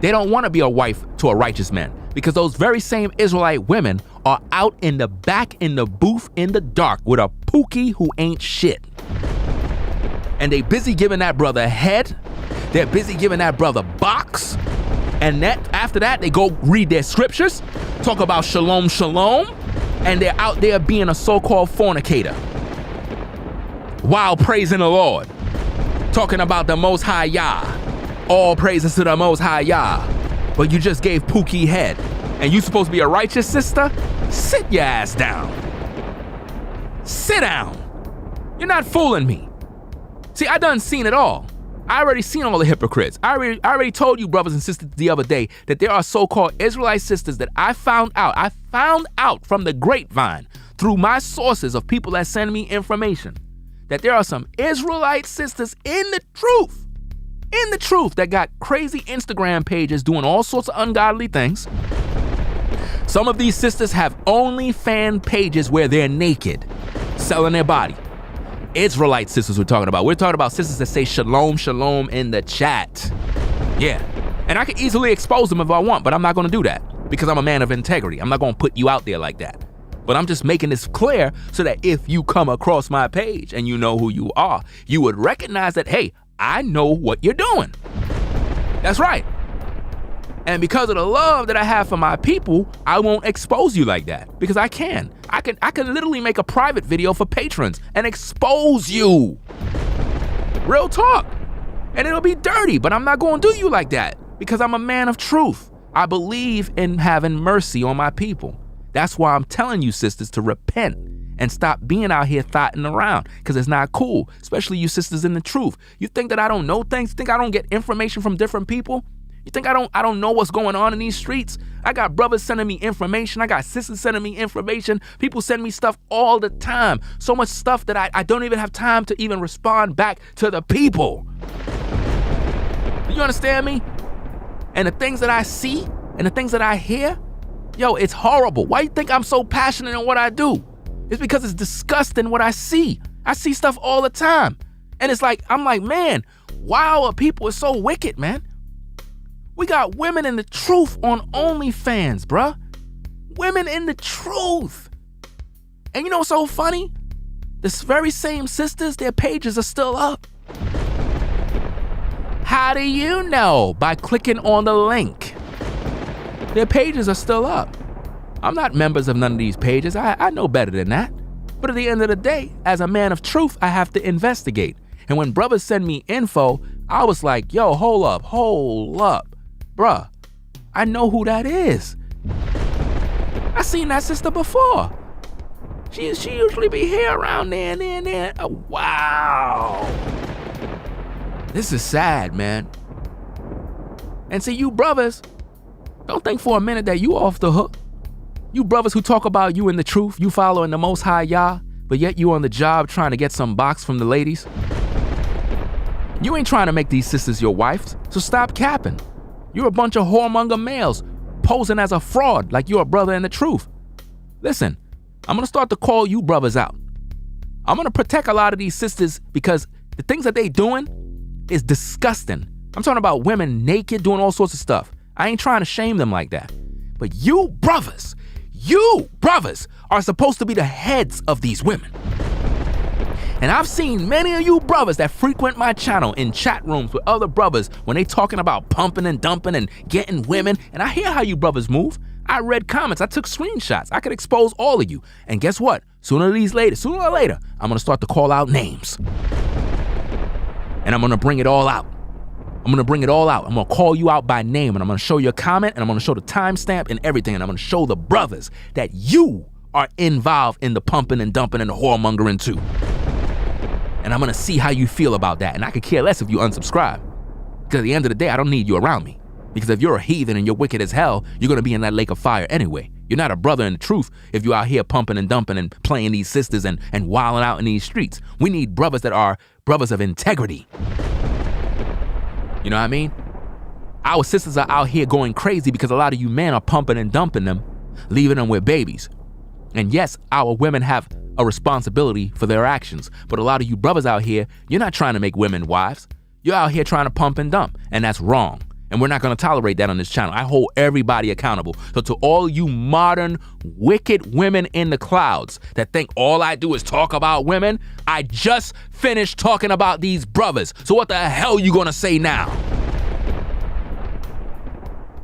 They don't want to be a wife to a righteous man because those very same Israelite women are out in the back in the booth in the dark with a pookie who ain't shit. And they busy giving that brother head. They're busy giving that brother box. And after that, they go read their scriptures, talk about shalom, shalom, and they're out there being a so-called fornicator while praising the Lord, talking about the Most High Yah. All praises to the Most High Yah. But you just gave Pookie head. And you supposed to be a righteous sister? Sit your ass down. Sit down. You're not fooling me. See, I done seen it all. I already seen all the hypocrites. I already told you, brothers and sisters, the other day that there are so-called Israelite sisters that I found out from the grapevine through my sources of people that send me information that there are some Israelite sisters in the truth that got crazy Instagram pages doing all sorts of ungodly things. Some of these sisters have OnlyFans pages where they're naked, selling their body. Israelite sisters we're talking about. We're talking about sisters that say shalom, shalom in the chat. Yeah. And I can easily expose them if I want, but I'm not going to do that because I'm a man of integrity. I'm not going to put you out there like that. But I'm just making this clear so that if you come across my page and you know who you are, you would recognize that, hey, I know what you're doing. That's right. And because of the love that I have for my people, I won't expose you like that because I can. I can literally make a private video for patrons and expose you Real talk. And it'll be dirty, but I'm not going to do you like that because I'm a man of truth. I believe in having mercy on my people. That's why I'm telling you, sisters, to repent and stop being out here thotting around because it's not cool, especially you sisters in the truth. You think that I don't know things? You think I don't get information from different people? You think I don't know what's going on in these streets? I got brothers sending me information. I got sisters sending me information. People send me stuff all the time. So much stuff that I don't even have time to even respond back to the people. You understand me? And the things that I see and the things that I hear, yo, it's horrible. Why you think I'm so passionate in what I do? It's because it's disgusting what I see. I see stuff all the time. And it's like, I'm like, man, why are people so wicked, man? We got women in the truth on OnlyFans, bruh. Women in the truth. And you know what's so funny? This very same sisters, their pages are still up. How do you know? By clicking on the link. Their pages are still up. I'm not members of none of these pages. I know better than that. But at the end of the day, as a man of truth, I have to investigate. And when brothers send me info, I was like, yo, hold up. Bruh, I know who that is. I seen that sister before. She usually be here around there and there. Oh, wow. This is sad, man. And see, you brothers, don't think for a minute that you off the hook. You brothers who talk about you in the truth, you following the Most High Yah, but yet you on the job trying to get some box from the ladies. You ain't trying to make these sisters your wives, so stop capping. You're a bunch of whoremonger males posing as a fraud like you're a brother in the truth. Listen, I'm going to start to call you brothers out. I'm going to protect a lot of these sisters because the things that they doing is disgusting. I'm talking about women naked doing all sorts of stuff. I ain't trying to shame them like that. But you brothers are supposed to be the heads of these women. And I've seen many of you brothers that frequent my channel in chat rooms with other brothers when they talking about pumping and dumping and getting women. And I hear how you brothers move. I read comments. I took screenshots. I could expose all of you. And guess what? Sooner or later, I'm going to start to call out names. And I'm going to bring it all out. I'm going to call you out by name, and I'm going to show you a comment, and I'm going to show the timestamp and everything. And I'm going to show the brothers that you are involved in the pumping and dumping and the whoremongering too. And I'm going to see how you feel about that. And I could care less if you unsubscribe. Because at the end of the day, I don't need you around me. Because if you're a heathen and you're wicked as hell, you're going to be in that lake of fire anyway. You're not a brother in the truth if you're out here pumping and dumping and playing these sisters and wilding out in these streets. We need brothers that are brothers of integrity. You know what I mean? Our sisters are out here going crazy because a lot of you men are pumping and dumping them, leaving them with babies. And yes, our women have a responsibility for their actions. But a lot of you brothers out here, you're not trying to make women wives. You're out here trying to pump and dump. And that's wrong. And we're not going to tolerate that on this channel. I hold everybody accountable. So to all you modern, wicked women in the clouds that think all I do is talk about women, I just finished talking about these brothers. So what the hell you going to say now?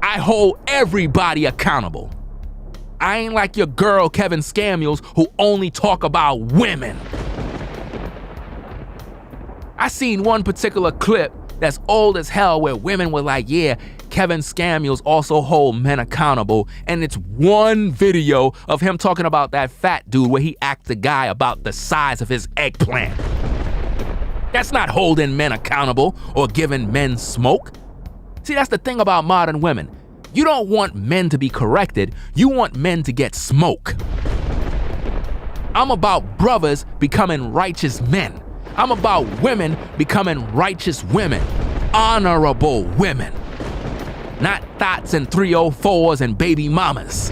I hold everybody accountable. I ain't like your girl, Kevin Samuels, who only talk about women. I seen one particular clip that's old as hell where women were like, yeah, Kevin Samuels also hold men accountable. And it's one video of him talking about that fat dude where he asked the guy about the size of his eggplant. That's not holding men accountable or giving men smoke. See, that's the thing about modern women. You don't want men to be corrected. You want men to get smoke. I'm about brothers becoming righteous men. I'm about women becoming righteous women, honorable women, not thoughts and 304s and baby mamas,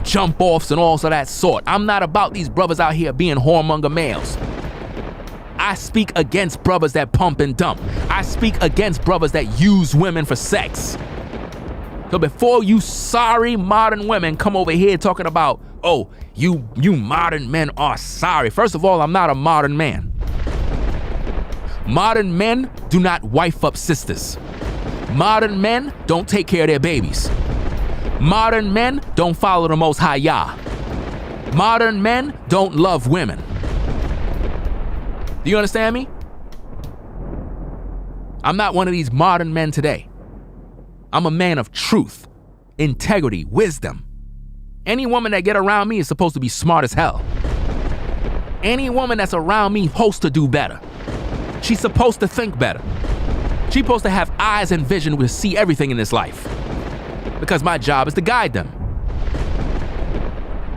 jump offs and all of that sort. I'm not about these brothers out here being whoremonger males. I speak against brothers that pump and dump. I speak against brothers that use women for sex. So before you sorry modern women come over here talking about, oh, you modern men are sorry. First of all, I'm not a modern man. Modern men do not wife up sisters. Modern men don't take care of their babies. Modern men don't follow the Most High Yah. Modern men don't love women. Do you understand me? I'm not one of these modern men today. I'm a man of truth, integrity, wisdom. Any woman that get around me is supposed to be smart as hell. Any woman that's around me supposed to do better. She's supposed to think better. She's supposed to have eyes and vision to see everything in this life. Because my job is to guide them.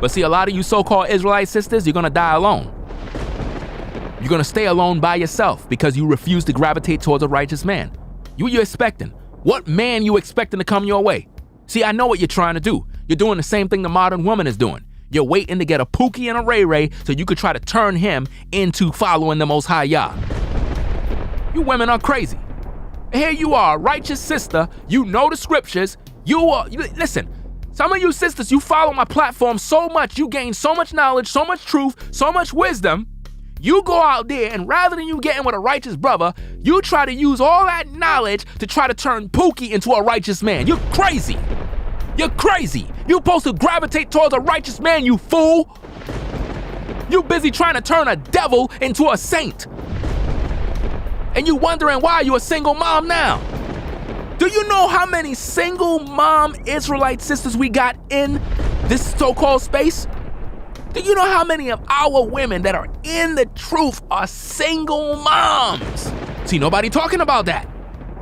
But see, a lot of you so-called Israelite sisters, you're gonna die alone. You're gonna stay alone by yourself because you refuse to gravitate towards a righteous man. You expecting? What man you expecting to come your way? See, I know what you're trying to do. You're doing the same thing the modern woman is doing. You're waiting to get a Pookie and a Ray Ray so you could try to turn him into following the Most High Yah. You women are crazy. Here you are, righteous sister. You know the scriptures. Listen, some of you sisters, you follow my platform so much, you gain so much knowledge, so much truth, so much wisdom. You go out there and rather than you getting with a righteous brother, you try to use all that knowledge to try to turn Pookie into a righteous man. You're crazy. You're crazy. You're supposed to gravitate towards a righteous man, you fool. You busy trying to turn a devil into a saint. And you wondering why you a single mom now. Do you know how many single mom Israelite sisters we got in this so-called space? Do you know how many of our women that are in the truth are single moms? See, nobody talking about that.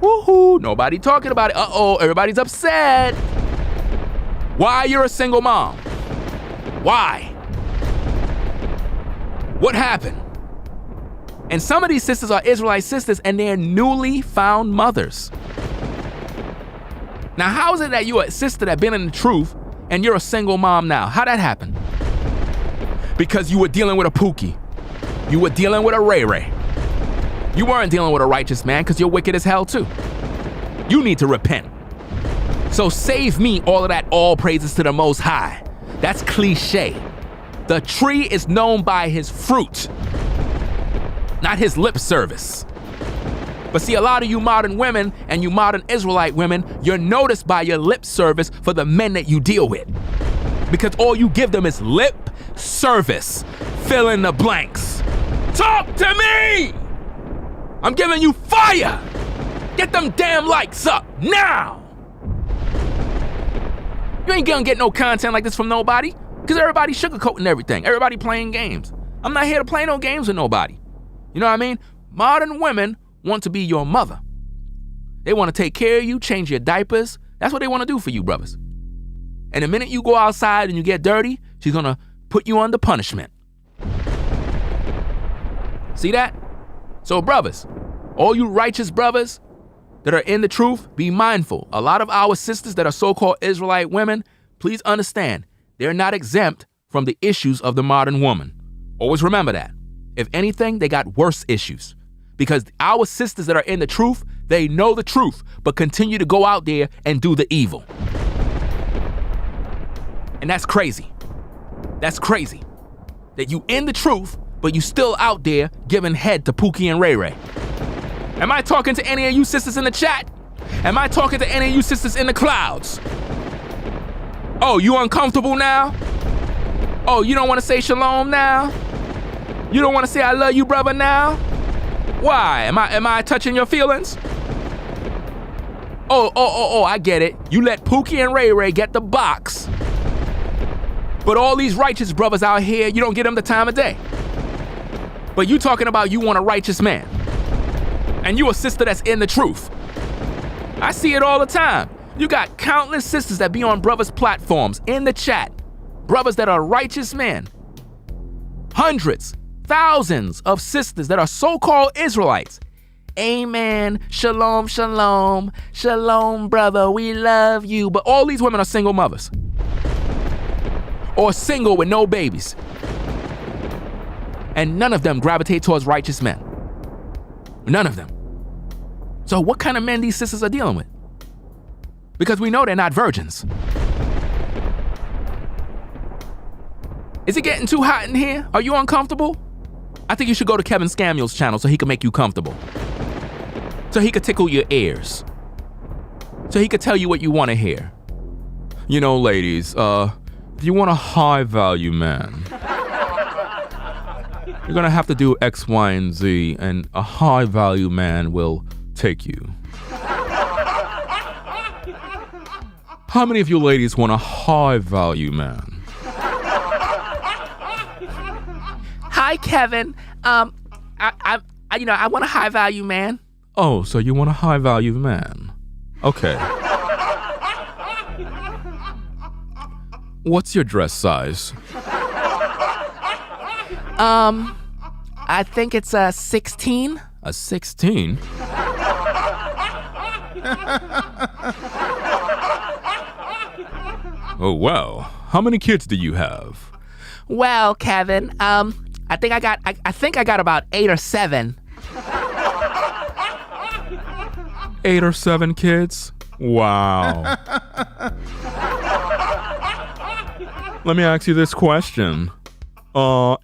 Woohoo, nobody talking about it. Uh-oh, everybody's upset. Why you're a single mom? Why? What happened? And some of these sisters are Israelite sisters and they're newly found mothers. Now, how is it that you're a sister that been in the truth and you're a single mom now? How'd that happen? Because you were dealing with a Pookie. You were dealing with a Ray Ray. You weren't dealing with a righteous man because you're wicked as hell too. You need to repent. So save me all of that all praises to the Most High. That's cliche. The tree is known by his fruit, not his lip service. But see, a lot of you modern women and you modern Israelite women, you're noticed by your lip service for the men that you deal with. Because all you give them is lip service. Fill in the blanks. Talk to me! I'm giving you fire! Get them damn likes up now! You ain't gonna get no content like this from nobody, because everybody's sugarcoating everything. Everybody playing games. I'm not here to play no games with nobody. You know what I mean? Modern women want to be your mother. They want to take care of you, change your diapers. That's what they want to do for you, brothers. And the minute you go outside and you get dirty, she's gonna put you under punishment. See that? So brothers, all you righteous brothers that are in the truth, be mindful. A lot of our sisters that are so-called Israelite women, please understand, they're not exempt from the issues of the modern woman. Always remember that. If anything, they got worse issues. Because our sisters that are in the truth, they know the truth, but continue to go out there and do the evil. And that's crazy. That's crazy. That you in the truth, but you still out there giving head to Pookie and Ray Ray. Am I talking to any of you sisters in the chat? Am I talking to any of you sisters in the clouds? Oh, you uncomfortable now? Oh, you don't want to say shalom now? You don't want to say I love you, brother, now? Why? Am I touching your feelings? Oh, I get it. You let Pookie and Ray Ray get the box. But all these righteous brothers out here, you don't give them the time of day. But you talking about you want a righteous man. And you a sister that's in the truth. I see it all the time. You got countless sisters that be on brothers' platforms in the chat. Brothers that are righteous men. Hundreds, thousands of sisters that are so-called Israelites. Amen. Shalom, shalom. Shalom, brother. We love you. But all these women are single mothers. Or single with no babies. And none of them gravitate towards righteous men. None of them. So what kind of men these sisters are dealing with? Because we know they're not virgins. Is it getting too hot in here? Are you uncomfortable? I think you should go to Kevin Samuel's channel so he can make you comfortable. So he could tickle your ears. So he could tell you what you want to hear. You know, ladies, if you want a high value man, you're gonna have to do X, Y, and Z, and a high value man will take you. How many of you ladies want a high-value man? Hi, Kevin. I want a high-value man. Oh, so you want a high-value man? Okay. What's your dress size? I think it's a 16. A 16? Oh, wow. How many kids do you have? Well, Kevin, I think I got about 8 or 7. 8 or 7 kids? Wow. Let me ask you this question.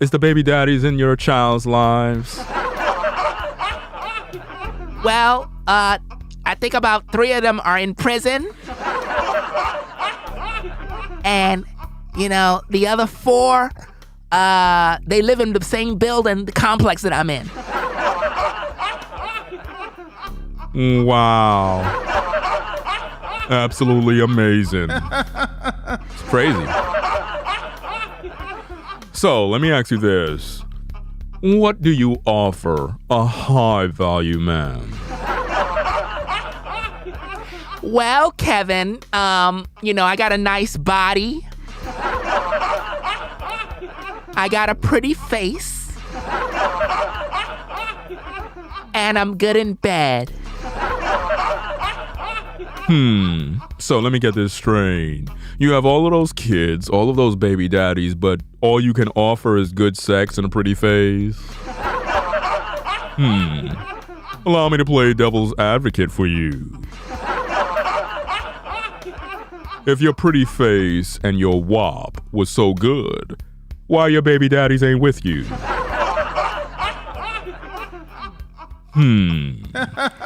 Is the baby daddies in your child's lives? Well, I think about 3 of them are in prison. And, the other 4, they live in the same building, the complex that I'm in. Wow. Absolutely amazing. It's crazy. So, let me ask you this. What do you offer a high-value man? Well, Kevin, I got a nice body. I got a pretty face. And I'm good in bed. So let me get this straight. You have all of those kids, all of those baby daddies, but all you can offer is good sex and a pretty face? Allow me to play devil's advocate for you. If your pretty face and your wop was so good, why your baby daddies ain't with you?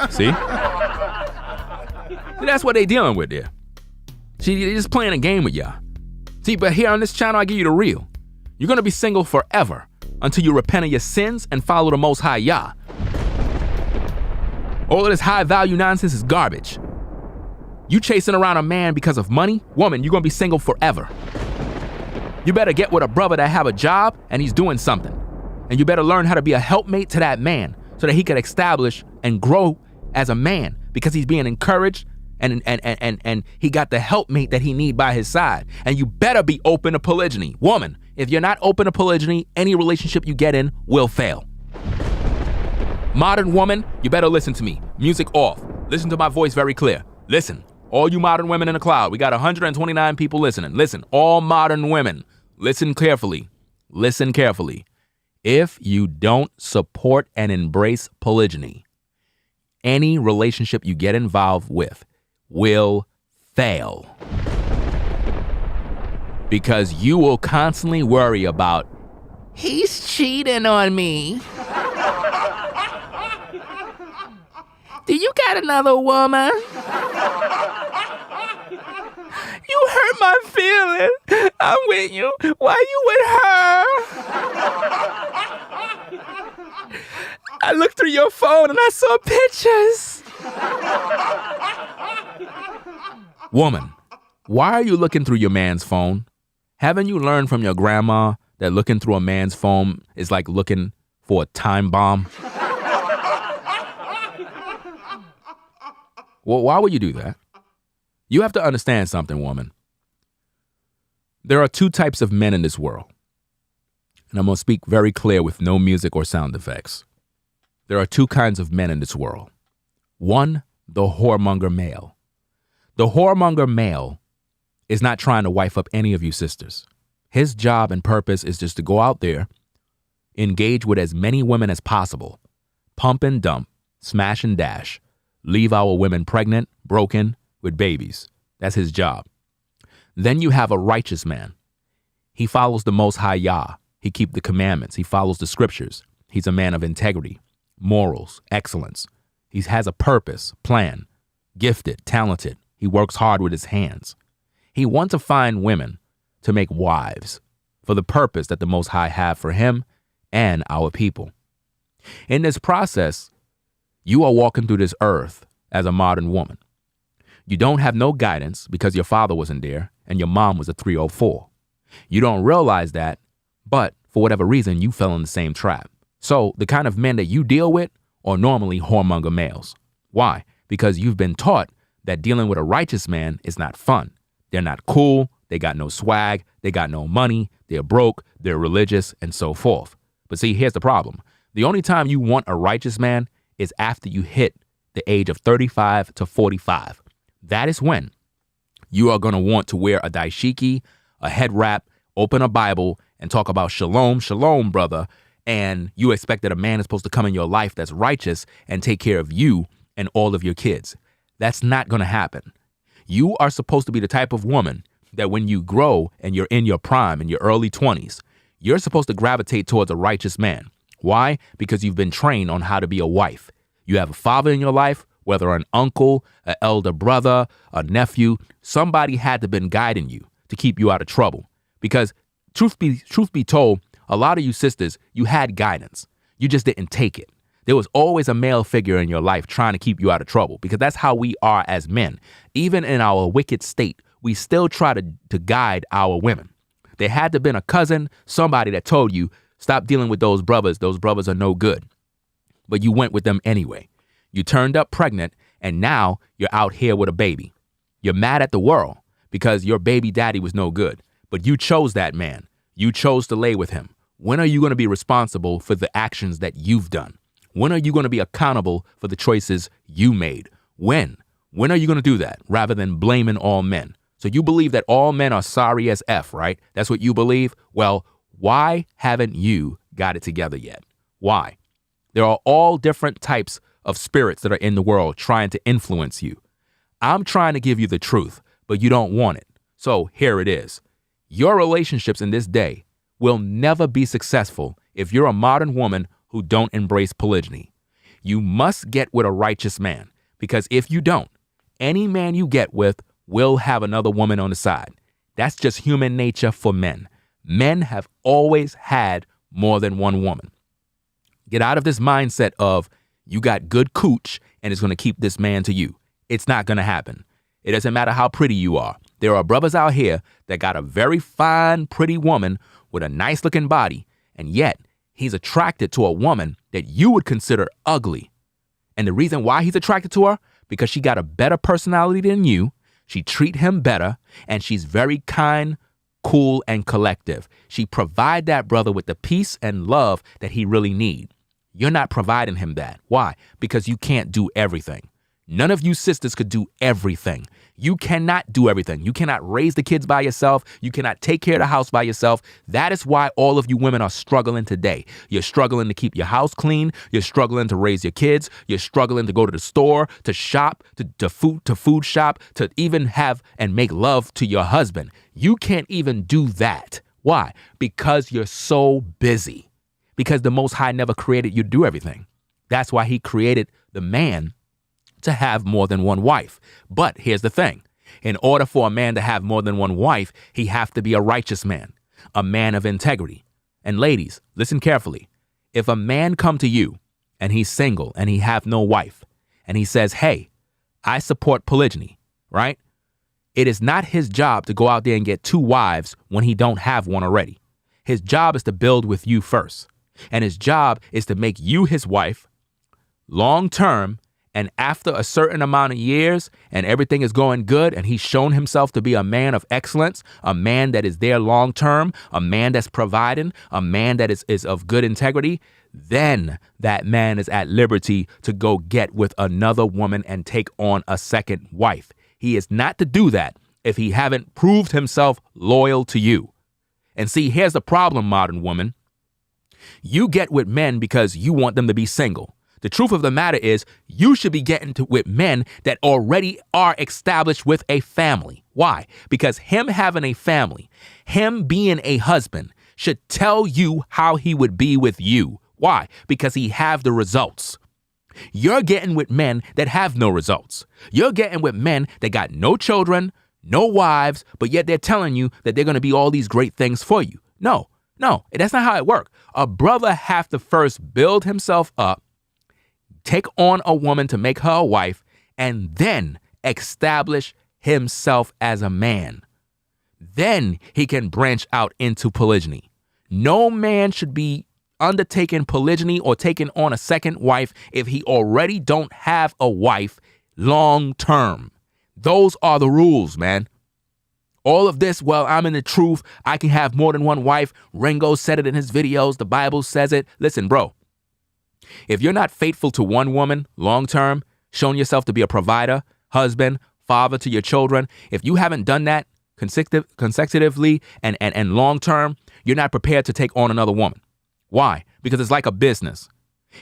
See? That's what they dealing with there. See, they're just playing a game with y'all. See, but here on this channel, I give you the real. You're gonna be single forever until you repent of your sins and follow the Most High Yah. All of this high-value nonsense is garbage. You chasing around a man because of money? Woman, you're gonna be single forever. You better get with a brother that have a job and he's doing something. And you better learn how to be a helpmate to that man so that he can establish and grow as a man because he's being encouraged and he got the helpmate that he need by his side. And you better be open to polygyny. Woman, if you're not open to polygyny, any relationship you get in will fail. Modern woman, you better listen to me. Music off. Listen to my voice very clear. Listen, all you modern women in the cloud, we got 129 people listening. Listen, all modern women, listen carefully. Listen carefully. If you don't support and embrace polygyny, any relationship you get involved with will fail. Because you will constantly worry about, he's cheating on me. Do you got another woman? You hurt my feelings. I'm with you. Why you with her? I looked through your phone and I saw pictures. woman, why are you looking through your man's phone? Haven't you learned from your grandma that looking through a man's phone is like looking for a time bomb? Well, why would you do that? You have to understand something, woman. There are two types of men in this world. And I'm going to speak very clear with no music or sound effects. There are two kinds of men in this world. One, the whoremonger male. The whoremonger male is not trying to wife up any of you sisters. His job and purpose is just to go out there, engage with as many women as possible, pump and dump, smash and dash, leave our women pregnant, broken, with babies. That's his job. Then you have a righteous man. He follows the Most High Yah. He keeps the commandments. He follows the scriptures. He's a man of integrity, morals, excellence. He has a purpose, plan, gifted, talented. He works hard with his hands. He wants to find women to make wives for the purpose that the Most High have for him and our people. In this process, You are walking through this earth as a modern woman. You don't have no guidance because your father wasn't there and your mom was a 304. You don't realize that, but for whatever reason, you fell in the same trap. So the kind of men that you deal with are normally whoremonger males. Why? Because you've been taught that dealing with a righteous man is not fun. They're not cool. They got no swag. They got no money. They're broke. They're religious and so forth. But see, here's the problem. The only time you want a righteous man is after you hit the age of 35 to 45. That is when you are going to want to wear a dashiki, a head wrap, open a Bible, and talk about shalom, shalom, brother. And you expect that a man is supposed to come in your life that's righteous and take care of you and all of your kids. That's not going to happen. You are supposed to be the type of woman that when you grow and you're in your prime, in your early 20s, you're supposed to gravitate towards a righteous man. Why? Because you've been trained on how to be a wife. You have a father in your life, whether an uncle, an elder brother, a nephew. Somebody had to been guiding you to keep you out of trouble. Because truth be told, a lot of you sisters, you had guidance. You just didn't take it. There was always a male figure in your life trying to keep you out of trouble, because that's how we are as men. Even in our wicked state, we still try to guide our women. There had to have been a cousin, somebody that told you, stop dealing with those brothers. Those brothers are no good. But you went with them anyway. You turned up pregnant, and now you're out here with a baby. You're mad at the world because your baby daddy was no good. But you chose that man. You chose to lay with him. When are you going to be responsible for the actions that you've done? When are you going to be accountable for the choices you made? When? When are you going to do that rather than blaming all men? So you believe that all men are sorry as F, right? That's what you believe? Well, why haven't you got it together yet? Why? There are all different types of spirits that are in the world trying to influence you. I'm trying to give you the truth, but you don't want it. So here it is. Your relationships in this day will never be successful if you're a modern woman who don't embrace polygyny. You must get with a righteous man, because if you don't, any man you get with will have another woman on the side. That's just human nature for men. Men have always had more than one woman. Get out of this mindset of you got good cooch and it's going to keep this man to you. It's not going to happen. It doesn't matter how pretty you are. There are brothers out here that got a very fine, pretty woman with a nice looking body, and yet he's attracted to a woman that you would consider ugly. And the reason why he's attracted to her, because she got a better personality than you, she treat him better, and she's very kind, cool, and collective. She provide that brother with the peace and love that he really need. You're not providing him that. Why? Because you can't do everything. None of you sisters could do everything. You cannot do everything. You cannot raise the kids by yourself. You cannot take care of the house by yourself. That is why all of you women are struggling today. You're struggling to keep your house clean. You're struggling to raise your kids. You're struggling to go to the store, to shop, to food shop, to even have and make love to your husband. You can't even do that. Why? Because you're so busy. Because the Most High never created you to do everything. That's why he created the man to have more than one wife. But here's the thing. In order for a man to have more than one wife, he have to be a righteous man, a man of integrity. And ladies, listen carefully. If a man come to you and he's single and he have no wife and he says, hey, I support polygyny, right? It is not his job to go out there and get two wives when he don't have one already. His job is to build with you first. And his job is to make you his wife long term. And after a certain amount of years and everything is going good and he's shown himself to be a man of excellence, a man that is there long term, a man that's providing, a man that is of good integrity, then that man is at liberty to go get with another woman and take on a second wife. He is not to do that if he haven't proved himself loyal to you. And see, here's the problem, modern woman. You get with men because you want them to be single. The truth of the matter is you should be getting with men that already are established with a family. Why? Because him having a family, him being a husband should tell you how he would be with you. Why? Because he have the results. You're getting with men that have no results. You're getting with men that got no children, no wives, but yet they're telling you that they're going to be all these great things for you. No, that's not how it works. A brother have to first build himself up, take on a woman to make her a wife, and then establish himself as a man. Then he can branch out into polygyny. No man should be undertaking polygyny or taking on a second wife if he already don't have a wife long term. Those are the rules, man. All of this, well, I'm in the truth. I can have more than one wife. Ringo said it in his videos. The Bible says it. Listen, bro, if you're not faithful to one woman long term, showing yourself to be a provider, husband, father to your children, if you haven't done that consecutively and long term, you're not prepared to take on another woman. Why? Because it's like a business.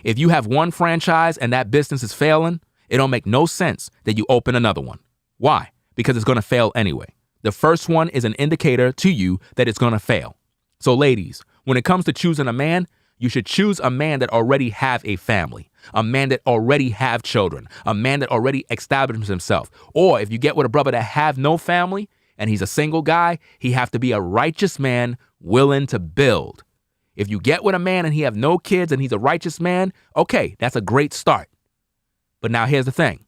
If you have one franchise and that business is failing, it don't make no sense that you open another one. Why? Because it's going to fail anyway. The first one is an indicator to you that it's going to fail. So ladies, when it comes to choosing a man, you should choose a man that already have a family, a man that already have children, a man that already established himself. Or if you get with a brother that have no family and he's a single guy, he have to be a righteous man willing to build. If you get with a man and he have no kids and he's a righteous man, okay, that's a great start. But now here's the thing.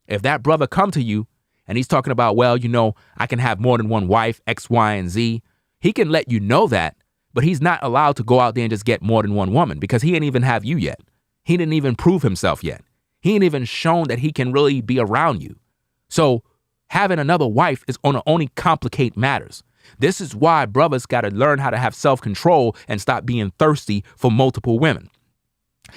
If that brother come to you and he's talking about, well, you know, I can have more than one wife, X, Y, and Z, he can let you know that, but he's not allowed to go out there and just get more than one woman because he ain't even have you yet. He didn't even prove himself yet. He ain't even shown that he can really be around you. So having another wife is going to only complicate matters. This is why brothers got to learn how to have self-control and stop being thirsty for multiple women.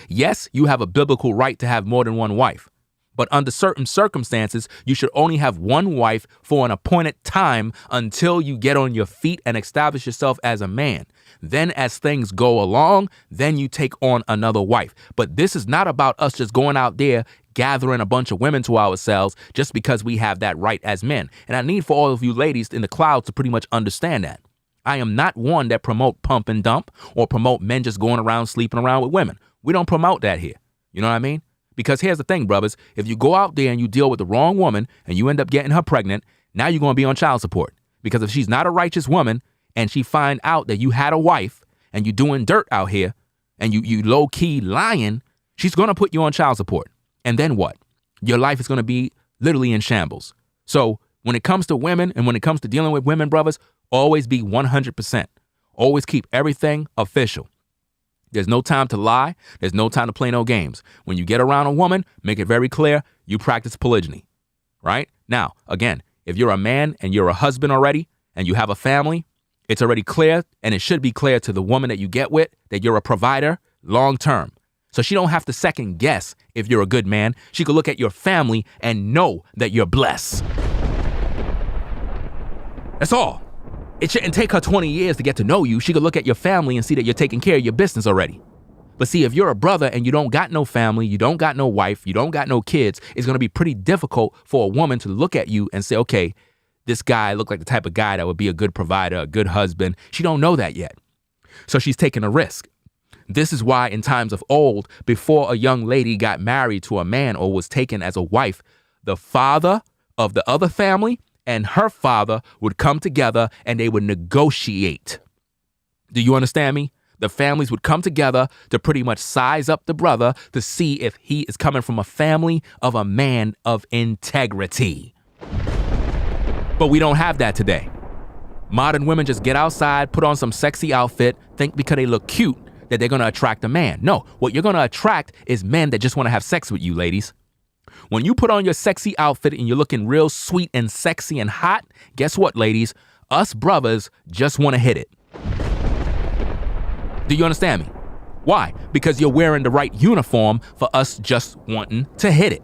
Yes, you have a biblical right to have more than one wife, but under certain circumstances, you should only have one wife for an appointed time until you get on your feet and establish yourself as a man. Then as things go along, then you take on another wife. But this is not about us just going out there gathering a bunch of women to ourselves just because we have that right as men. And I need for all of you ladies in the clouds to pretty much understand that. I am not one that promote pump and dump or promote men just going around sleeping around with women. We don't promote that here. You know what I mean? Because here's the thing, brothers. If you go out there and you deal with the wrong woman and you end up getting her pregnant, now you're going to be on child support. Because if she's not a righteous woman and she find out that you had a wife and you doing dirt out here and you low-key lying, she's going to put you on child support. And then what? Your life is going to be literally in shambles. So when it comes to women and when it comes to dealing with women, brothers, always be 100%. Always keep everything official. There's no time to lie. There's no time to play no games. When you get around a woman, make it very clear you practice polygyny, right? Now, again, if you're a man and you're a husband already and you have a family, it's already clear, and it should be clear to the woman that you get with that you're a provider long term. So she don't have to second guess if you're a good man. She could look at your family and know that you're blessed. That's all. It shouldn't take her 20 years to get to know you. She could look at your family and see that you're taking care of your business already. But see, if you're a brother and you don't got no family, you don't got no wife, you don't got no kids, it's going to be pretty difficult for a woman to look at you and say, okay, this guy looked like the type of guy that would be a good provider, a good husband. She don't know that yet. So she's taking a risk. This is why in times of old, before a young lady got married to a man or was taken as a wife, the father of the other family and her father would come together and they would negotiate. Do you understand me? The families would come together to pretty much size up the brother to see if he is coming from a family of a man of integrity. But we don't have that today. Modern women just get outside, put on some sexy outfit, think because they look cute that they're going to attract a man. No, what you're going to attract is men that just want to have sex with you, ladies. When you put on your sexy outfit and you're looking real sweet and sexy and hot, guess what, ladies? Us brothers just want to hit it. Do you understand me? Why? Because you're wearing the right uniform for us just wanting to hit it.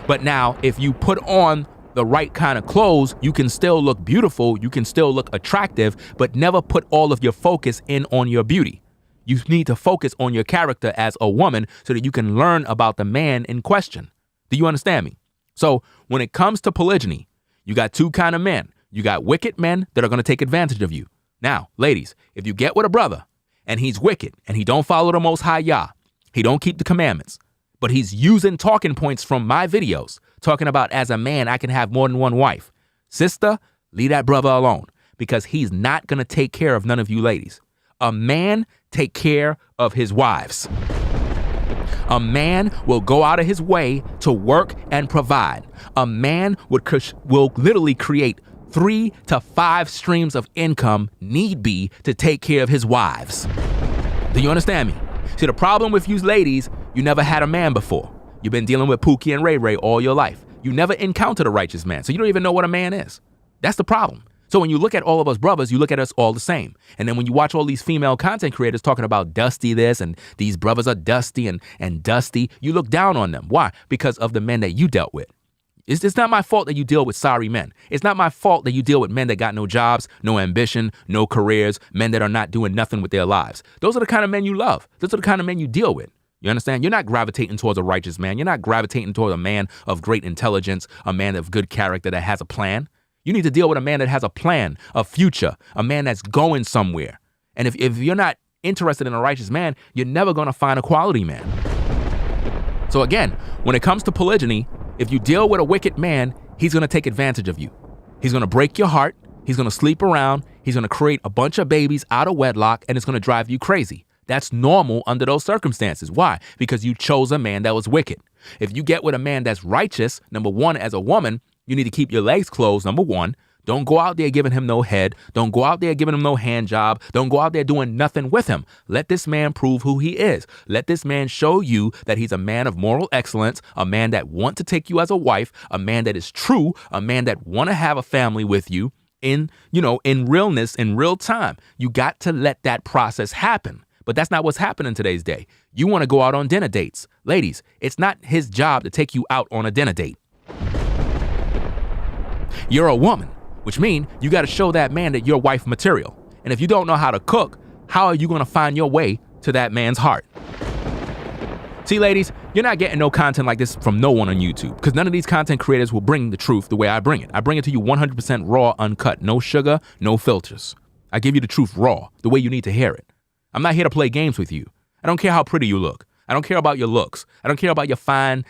But now, if you put on the right kind of clothes, you can still look beautiful, you can still look attractive, but never put all of your focus in on your beauty. You need to focus on your character as a woman so that you can learn about the man in question. Do you understand me? So when it comes to polygyny, you got two kind of men. You got wicked men that are going to take advantage of you. Now, ladies, if you get with a brother and he's wicked and he don't follow the Most High Yah, he don't keep the commandments, but he's using talking points from my videos, talking about as a man, I can have more than one wife. Sister, leave that brother alone because he's not going to take care of none of you ladies. A man take care of his wives. A man will go out of his way to work and provide. A man will literally create 3 to 5 streams of income, need be, to take care of his wives. Do you understand me? See, the problem with you ladies, you never had a man before. You've been dealing with Pookie and Ray Ray all your life. You never encountered a righteous man, so you don't even know what a man is. That's the problem. So when you look at all of us brothers, you look at us all the same. And then when you watch all these female content creators talking about dusty this and these brothers are dusty and dusty, you look down on them. Why? Because of the men that you dealt with. It's not my fault that you deal with sorry men. It's not my fault that you deal with men that got no jobs, no ambition, no careers, men that are not doing nothing with their lives. Those are the kind of men you love. Those are the kind of men you deal with. You understand? You're not gravitating towards a righteous man. You're not gravitating towards a man of great intelligence, a man of good character that has a plan. You need to deal with a man that has a plan, a future, a man that's going somewhere. And if you're not interested in a righteous man, you're never going to find a quality man. So again, when it comes to polygyny, if you deal with a wicked man, he's going to take advantage of you. He's going to break your heart. He's going to sleep around. He's going to create a bunch of babies out of wedlock, and it's going to drive you crazy. That's normal under those circumstances. Why? Because you chose a man that was wicked. If you get with a man that's righteous, number one, as a woman, you need to keep your legs closed, number one. Don't go out there giving him no head. Don't go out there giving him no hand job. Don't go out there doing nothing with him. Let this man prove who he is. Let this man show you that he's a man of moral excellence, a man that wants to take you as a wife, a man that is true, a man that want to have a family with you in realness, in real time. You got to let that process happen. But that's not what's happening in today's day. You want to go out on dinner dates. Ladies, it's not his job to take you out on a dinner date. You're a woman, which means you got to show that man that you're wife material. And if you don't know how to cook, how are you going to find your way to that man's heart? See, ladies, you're not getting no content like this from no one on YouTube, because none of these content creators will bring the truth the way I bring it. I bring it to you 100% raw, uncut, no sugar, no filters. I give you the truth raw, the way you need to hear it. I'm not here to play games with you. I don't care how pretty you look. I don't care about your looks. I don't care about your fine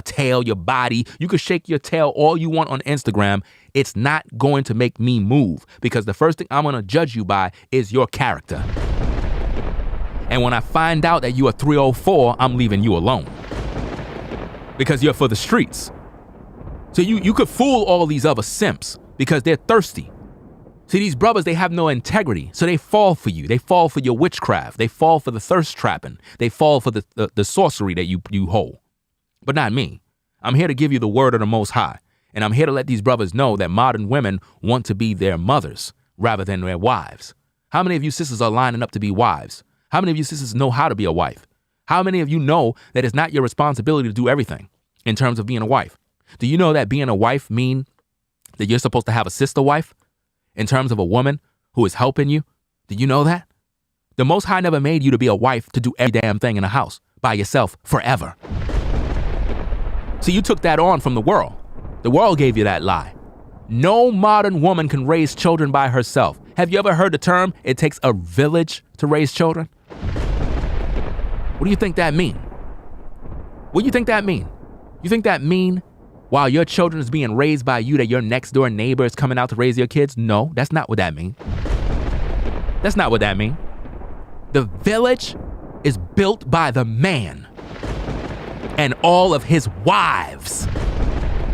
tail, your body. You can shake your tail all you want on Instagram. It's not going to make me move, because the first thing I'm going to judge you by is your character. And when I find out that you are 304, I'm leaving you alone, because you're for the streets. So you could fool all these other simps because they're thirsty. See, these brothers, they have no integrity, so they fall for you. They fall for your witchcraft. They fall for the thirst trapping. They fall for the sorcery that you hold. But not me. I'm here to give you the word of the Most High, and I'm here to let these brothers know that modern women want to be their mothers rather than their wives. How many of you sisters are lining up to be wives? How many of you sisters know how to be a wife? How many of you know that it's not your responsibility to do everything in terms of being a wife? Do you know that being a wife means that you're supposed to have a sister wife? In terms of a woman who is helping you? Did you know that? The Most High never made you to be a wife to do every damn thing in the house by yourself forever. So you took that on from the world. The world gave you that lie. No modern woman can raise children by herself. Have you ever heard the term, it takes a village to raise children? What do you think that mean? What do you think that mean? You think that mean while your children is being raised by you, that your next door neighbor is coming out to raise your kids? No, that's not what that means. That's not what that means. The village is built by the man and all of his wives.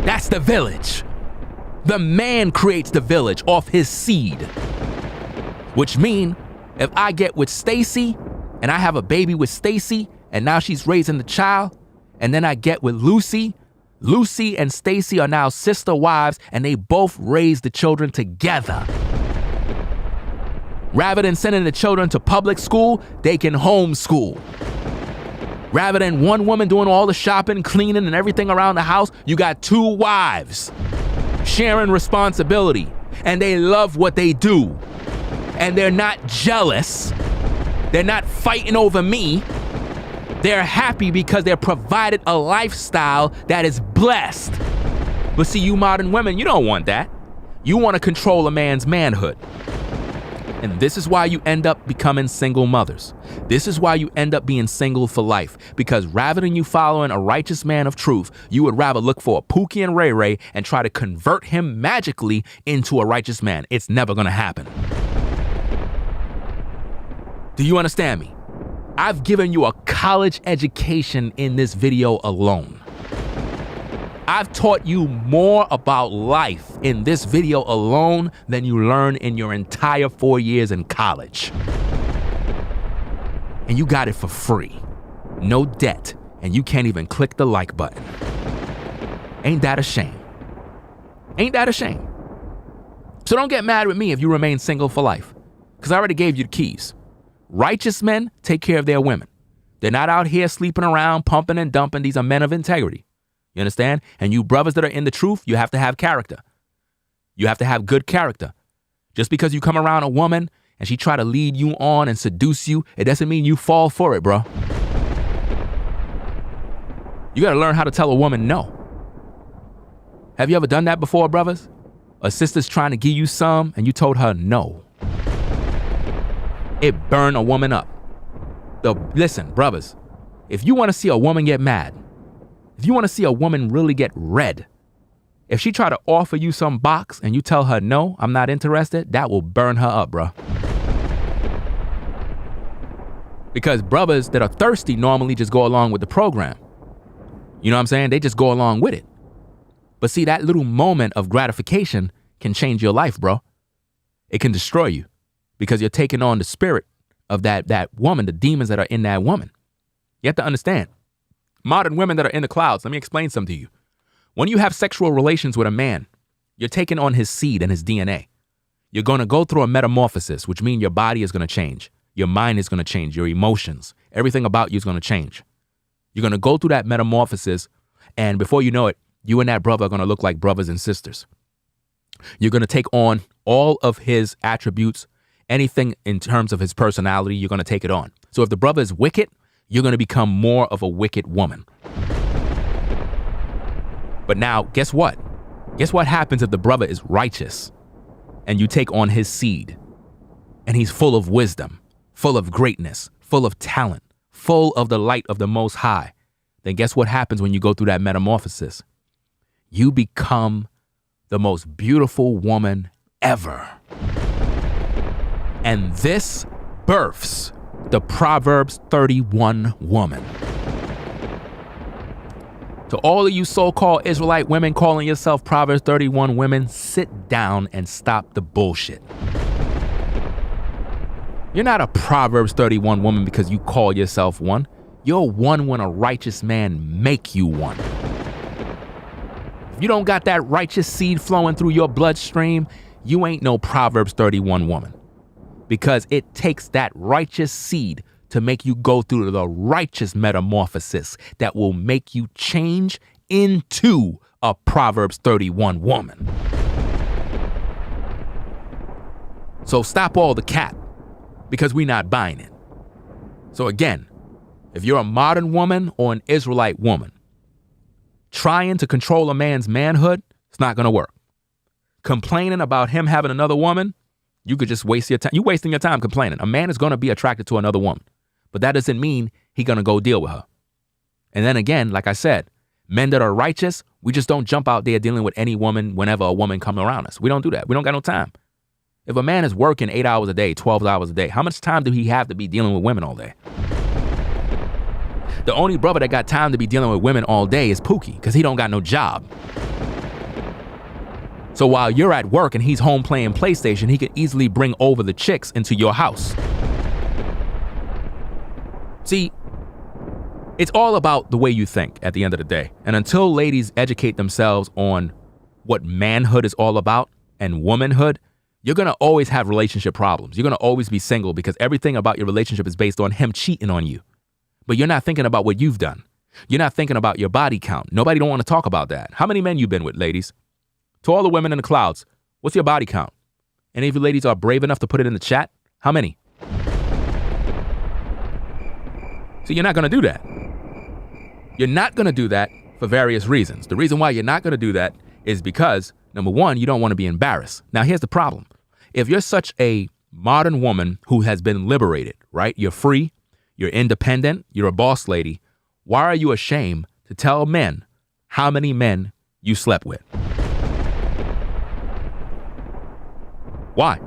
That's the village. The man creates the village off his seed. Which means if I get with Stacy and I have a baby with Stacy and now she's raising the child, and then I get with Lucy and Stacy are now sister wives, and they both raise the children together. Rather than sending the children to public school, they can homeschool. Rather than one woman doing all the shopping, cleaning, and everything around the house, you got 2 wives sharing responsibility, and they love what they do. And they're not jealous. They're not fighting over me. They're happy because they're provided a lifestyle that is blessed. But see, you modern women, you don't want that. You want to control a man's manhood. And this is why you end up becoming single mothers. This is why you end up being single for life. Because rather than you following a righteous man of truth, you would rather look for a Pookie and Ray Ray and try to convert him magically into a righteous man. It's never going to happen. Do you understand me? I've given you a college education in this video alone. I've taught you more about life in this video alone than you learn in your entire 4 years in college. And you got it for free. No debt. And you can't even click the like button. Ain't that a shame? Ain't that a shame? So don't get mad with me if you remain single for life, because I already gave you the keys. Righteous men take care of their women. They're not out here sleeping around, pumping and dumping. These are men of integrity. You understand? And you brothers that are in the truth, you have to have character. You have to have good character. Just because you come around a woman and she try to lead you on and seduce you, it doesn't mean you fall for it, bro. You got to learn how to tell a woman no. Have you ever done that before, brothers? A sister's trying to give you some and you told her no. It burned a woman up. Listen, brothers, if you want to see a woman get mad, if you want to see a woman really get red, if she try to offer you some box and you tell her, no, I'm not interested, that will burn her up, bro. Because brothers that are thirsty normally just go along with the program. You know what I'm saying? They just go along with it. But see, that little moment of gratification can change your life, bro. It can destroy you because you're taking on the spirit of that woman, the demons that are in that woman. You have to understand. Modern women that are in the clouds, let me explain something to you. When you have sexual relations with a man, you're taking on his seed and his DNA. You're going to go through a metamorphosis, which means your body is going to change. Your mind is going to change. Your emotions, everything about you is going to change. You're going to go through that metamorphosis, and before you know it, you and that brother are going to look like brothers and sisters. You're going to take on all of his attributes, anything in terms of his personality, you're going to take it on. So if the brother is wicked, you're going to become more of a wicked woman. But now, guess what? Guess what happens if the brother is righteous and you take on his seed and he's full of wisdom, full of greatness, full of talent, full of the light of the Most High? Then guess what happens when you go through that metamorphosis? You become the most beautiful woman ever. And this births the Proverbs 31 woman. To all of you so-called Israelite women calling yourself Proverbs 31 women, sit down and stop the bullshit. You're not a Proverbs 31 woman because you call yourself one. You're one when a righteous man make you one. If you don't got that righteous seed flowing through your bloodstream, you ain't no Proverbs 31 woman. Because it takes that righteous seed to make you go through the righteous metamorphosis that will make you change into a Proverbs 31 woman. So stop all the cap, because we're not buying it. So again, if you're a modern woman or an Israelite woman, trying to control a man's manhood, it's not going to work. Complaining about him having another woman, you could just waste your time. You're wasting your time complaining. A man is going to be attracted to another woman, but that doesn't mean he's going to go deal with her. And then again, like I said, men that are righteous, we just don't jump out there dealing with any woman whenever a woman comes around us. We don't do that. We don't got no time. If a man is working 8 hours a day, 12 hours a day, how much time do he have to be dealing with women all day? The only brother that got time to be dealing with women all day is Pookie, because he don't got no job. So while you're at work and he's home playing PlayStation, he can easily bring over the chicks into your house. See, it's all about the way you think at the end of the day. And until ladies educate themselves on what manhood is all about and womanhood, you're going to always have relationship problems. You're going to always be single because everything about your relationship is based on him cheating on you. But you're not thinking about what you've done. You're not thinking about your body count. Nobody don't want to talk about that. How many men you been with, ladies? To all the women in the clouds, what's your body count? Any of you ladies are brave enough to put it in the chat? How many? So you're not going to do that. You're not going to do that for various reasons. The reason why you're not going to do that is because, number one, you don't want to be embarrassed. Now, here's the problem. If you're such a modern woman who has been liberated, right? You're free, you're independent, you're a boss lady. Why are you ashamed to tell men how many men you slept with? Why?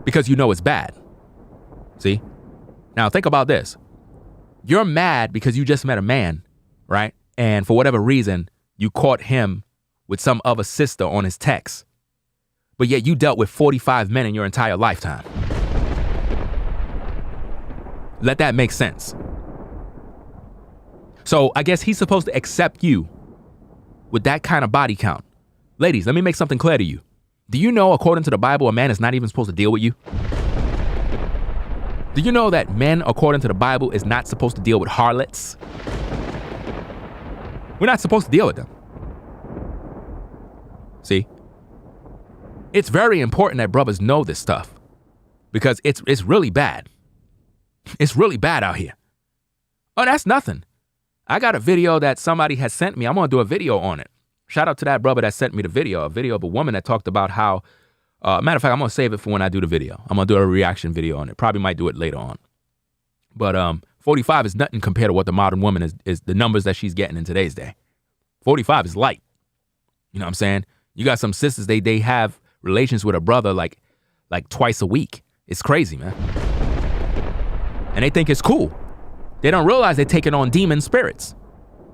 Because you know it's bad. See? Now think about this. You're mad because you just met a man, right? And for whatever reason, you caught him with some other sister on his text. But yet you dealt with 45 men in your entire lifetime. Let that make sense. So I guess he's supposed to accept you with that kind of body count. Ladies, let me make something clear to you. Do you know, according to the Bible, a man is not even supposed to deal with you? Do you know that men, according to the Bible, is not supposed to deal with harlots? We're not supposed to deal with them. See? It's very important that brothers know this stuff because it's really bad. It's really bad out here. Oh, that's nothing. I got a video that somebody has sent me. I'm going to do a video on it. Shout out to that brother that sent me the video, a video of a woman that talked about how, matter of fact, I'm going to save it for when I do the video. I'm going to do a reaction video on it. Probably might do it later on. But 45 is nothing compared to what the modern woman is the numbers that she's getting in today's day. 45 is light. You know what I'm saying? You got some sisters, they have relations with a brother like twice a week. It's crazy, man. And they think it's cool. They don't realize they're taking on demon spirits.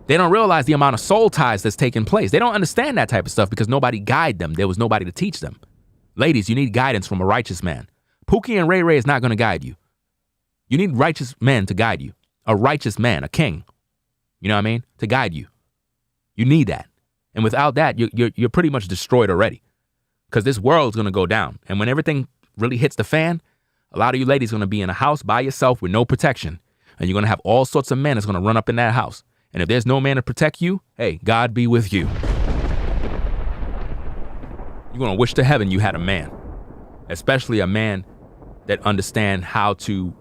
They don't realize the amount of soul ties that's taking place. They don't understand that type of stuff because nobody guided them. There was nobody to teach them. Ladies, you need guidance from a righteous man. Pookie and Ray Ray is not going to guide you. You need righteous men to guide you. A righteous man, a king. You know what I mean? To guide you. You need that. And without that, you're pretty much destroyed already. Because this world's going to go down. And when everything really hits the fan, a lot of you ladies are going to be in a house by yourself with no protection. And you're going to have all sorts of men that's going to run up in that house. And if there's no man to protect you, hey, God be with you. You're going to wish to heaven you had a man. Especially a man that understands how to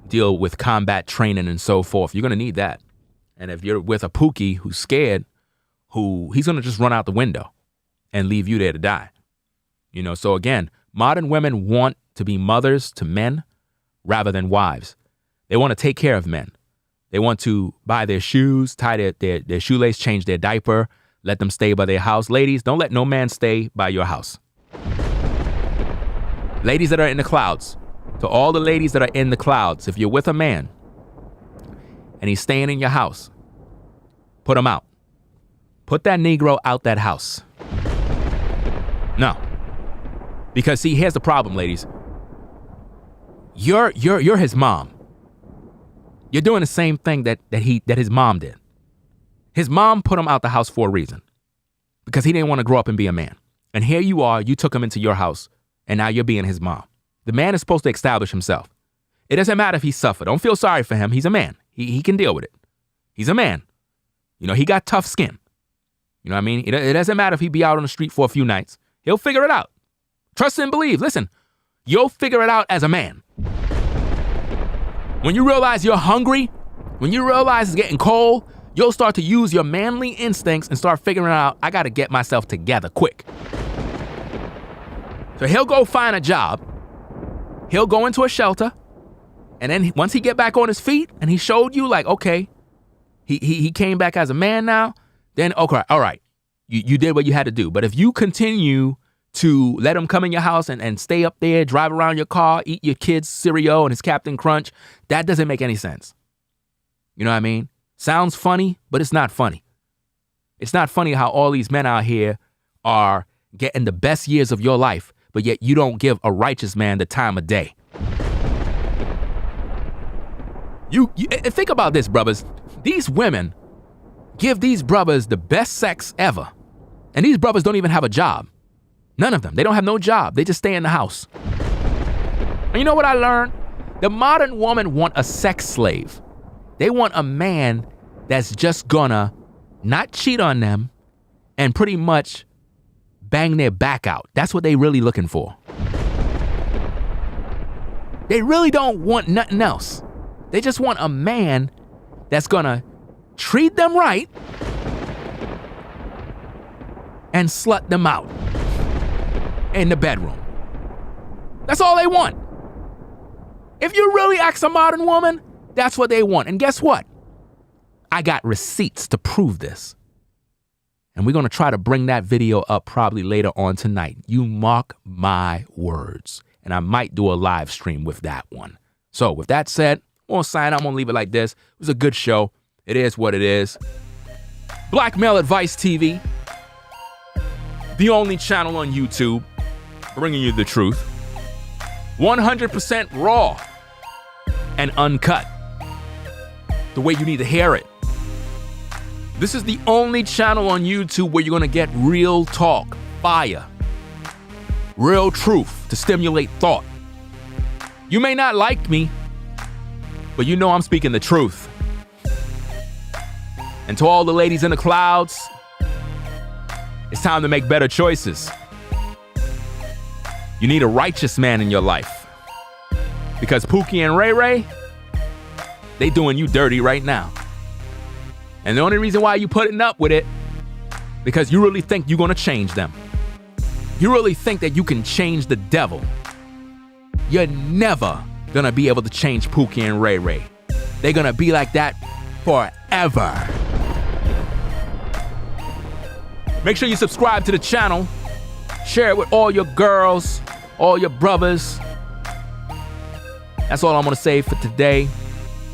deal with combat training and so forth. You're going to need that. And if you're with a Pookie who's scared, he's going to just run out the window and leave you there to die. You know, so again, modern women want to be mothers to men rather than wives. They want to take care of men. They want to buy their shoes, tie their shoelace, change their diaper, let them stay by their house. Ladies, don't let no man stay by your house. Ladies that are in the clouds, to all the ladies that are in the clouds, if you're with a man and he's staying in your house, put him out. Put that Negro out that house. No. Because see, here's the problem, ladies. You're his mom. You're doing the same thing that his mom did. His mom put him out the house for a reason. Because he didn't want to grow up and be a man. And here you are, you took him into your house, and now you're being his mom. The man is supposed to establish himself. It doesn't matter if he suffered. Don't feel sorry for him. He's a man. He can deal with it. He's a man. You know, he got tough skin. You know what I mean? It doesn't matter if he be out on the street for a few nights. He'll figure it out. Trust and believe. Listen, you'll figure it out as a man. When you realize you're hungry, when you realize it's getting cold, you'll start to use your manly instincts and start figuring out, I got to get myself together quick. So he'll go find a job. He'll go into a shelter. And then once he get back on his feet and he showed you like, okay, he came back as a man now, then, okay, all right, you did what you had to do. But if you continue to let him come in your house and stay up there, drive around your car, eat your kids' cereal and his Captain Crunch, that doesn't make any sense. You know what I mean? Sounds funny, but it's not funny. It's not funny how all these men out here are getting the best years of your life, but yet you don't give a righteous man the time of day. You think about this, brothers. These women give these brothers the best sex ever. And these brothers don't even have a job. None of them. They don't have no job. They just stay in the house. And you know what I learned? The modern woman want a sex slave. They want a man that's just gonna not cheat on them and pretty much bang their back out. That's what they really looking for. They really don't want nothing else. They just want a man that's gonna treat them right and slut them out in the bedroom. That's all they want. If you really ask a modern woman, that's what they want. And guess what? I got receipts to prove this. And we're going to try to bring that video up probably later on tonight. You mark my words. And I might do a live stream with that one. So with that said, I won't sign. I'm going to leave it like this. It was a good show. It is what it is. Black Male Advice TV, the only channel on YouTube bringing you the truth. 100% raw and uncut, the way you need to hear it. This is the only channel on YouTube where you're going to get real talk, fire, real truth to stimulate thought. You may not like me, but you know I'm speaking the truth. And to all the ladies in the clouds, it's time to make better choices. You need a righteous man in your life. Because Pookie and Ray Ray, they doing you dirty right now. And the only reason why you putting up with it, because you really think you're gonna change them. You really think that you can change the devil. You're never gonna be able to change Pookie and Ray Ray. They're gonna be like that forever. Make sure you subscribe to the channel. Share it with all your girls, all your brothers. That's all I'm gonna say for today.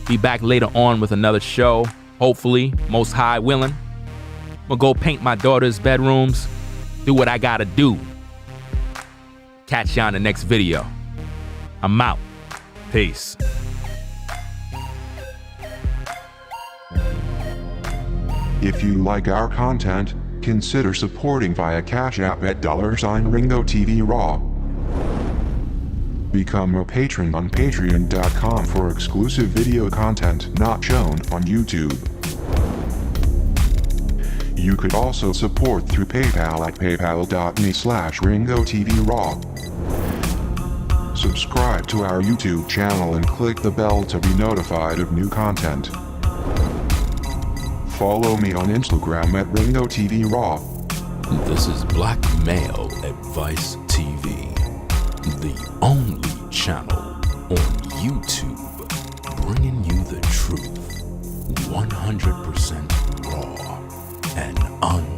Be back later on with another show. Hopefully, Most High willing. I'm gonna go paint my daughter's bedrooms, do what I gotta do. Catch you on the next video. I'm out. Peace. If you like our content, consider supporting via Cash App at $Ringo TV Raw. Become a patron on patreon.com for exclusive video content not shown on YouTube. You could also support through PayPal at paypal.me/Ringo TV Raw. Subscribe to our YouTube channel and click the bell to be notified of new content. Follow me on Instagram at Ringo TV Raw. This is Black Male Advice TV, the only channel on YouTube bringing you the truth 100% raw and uncut.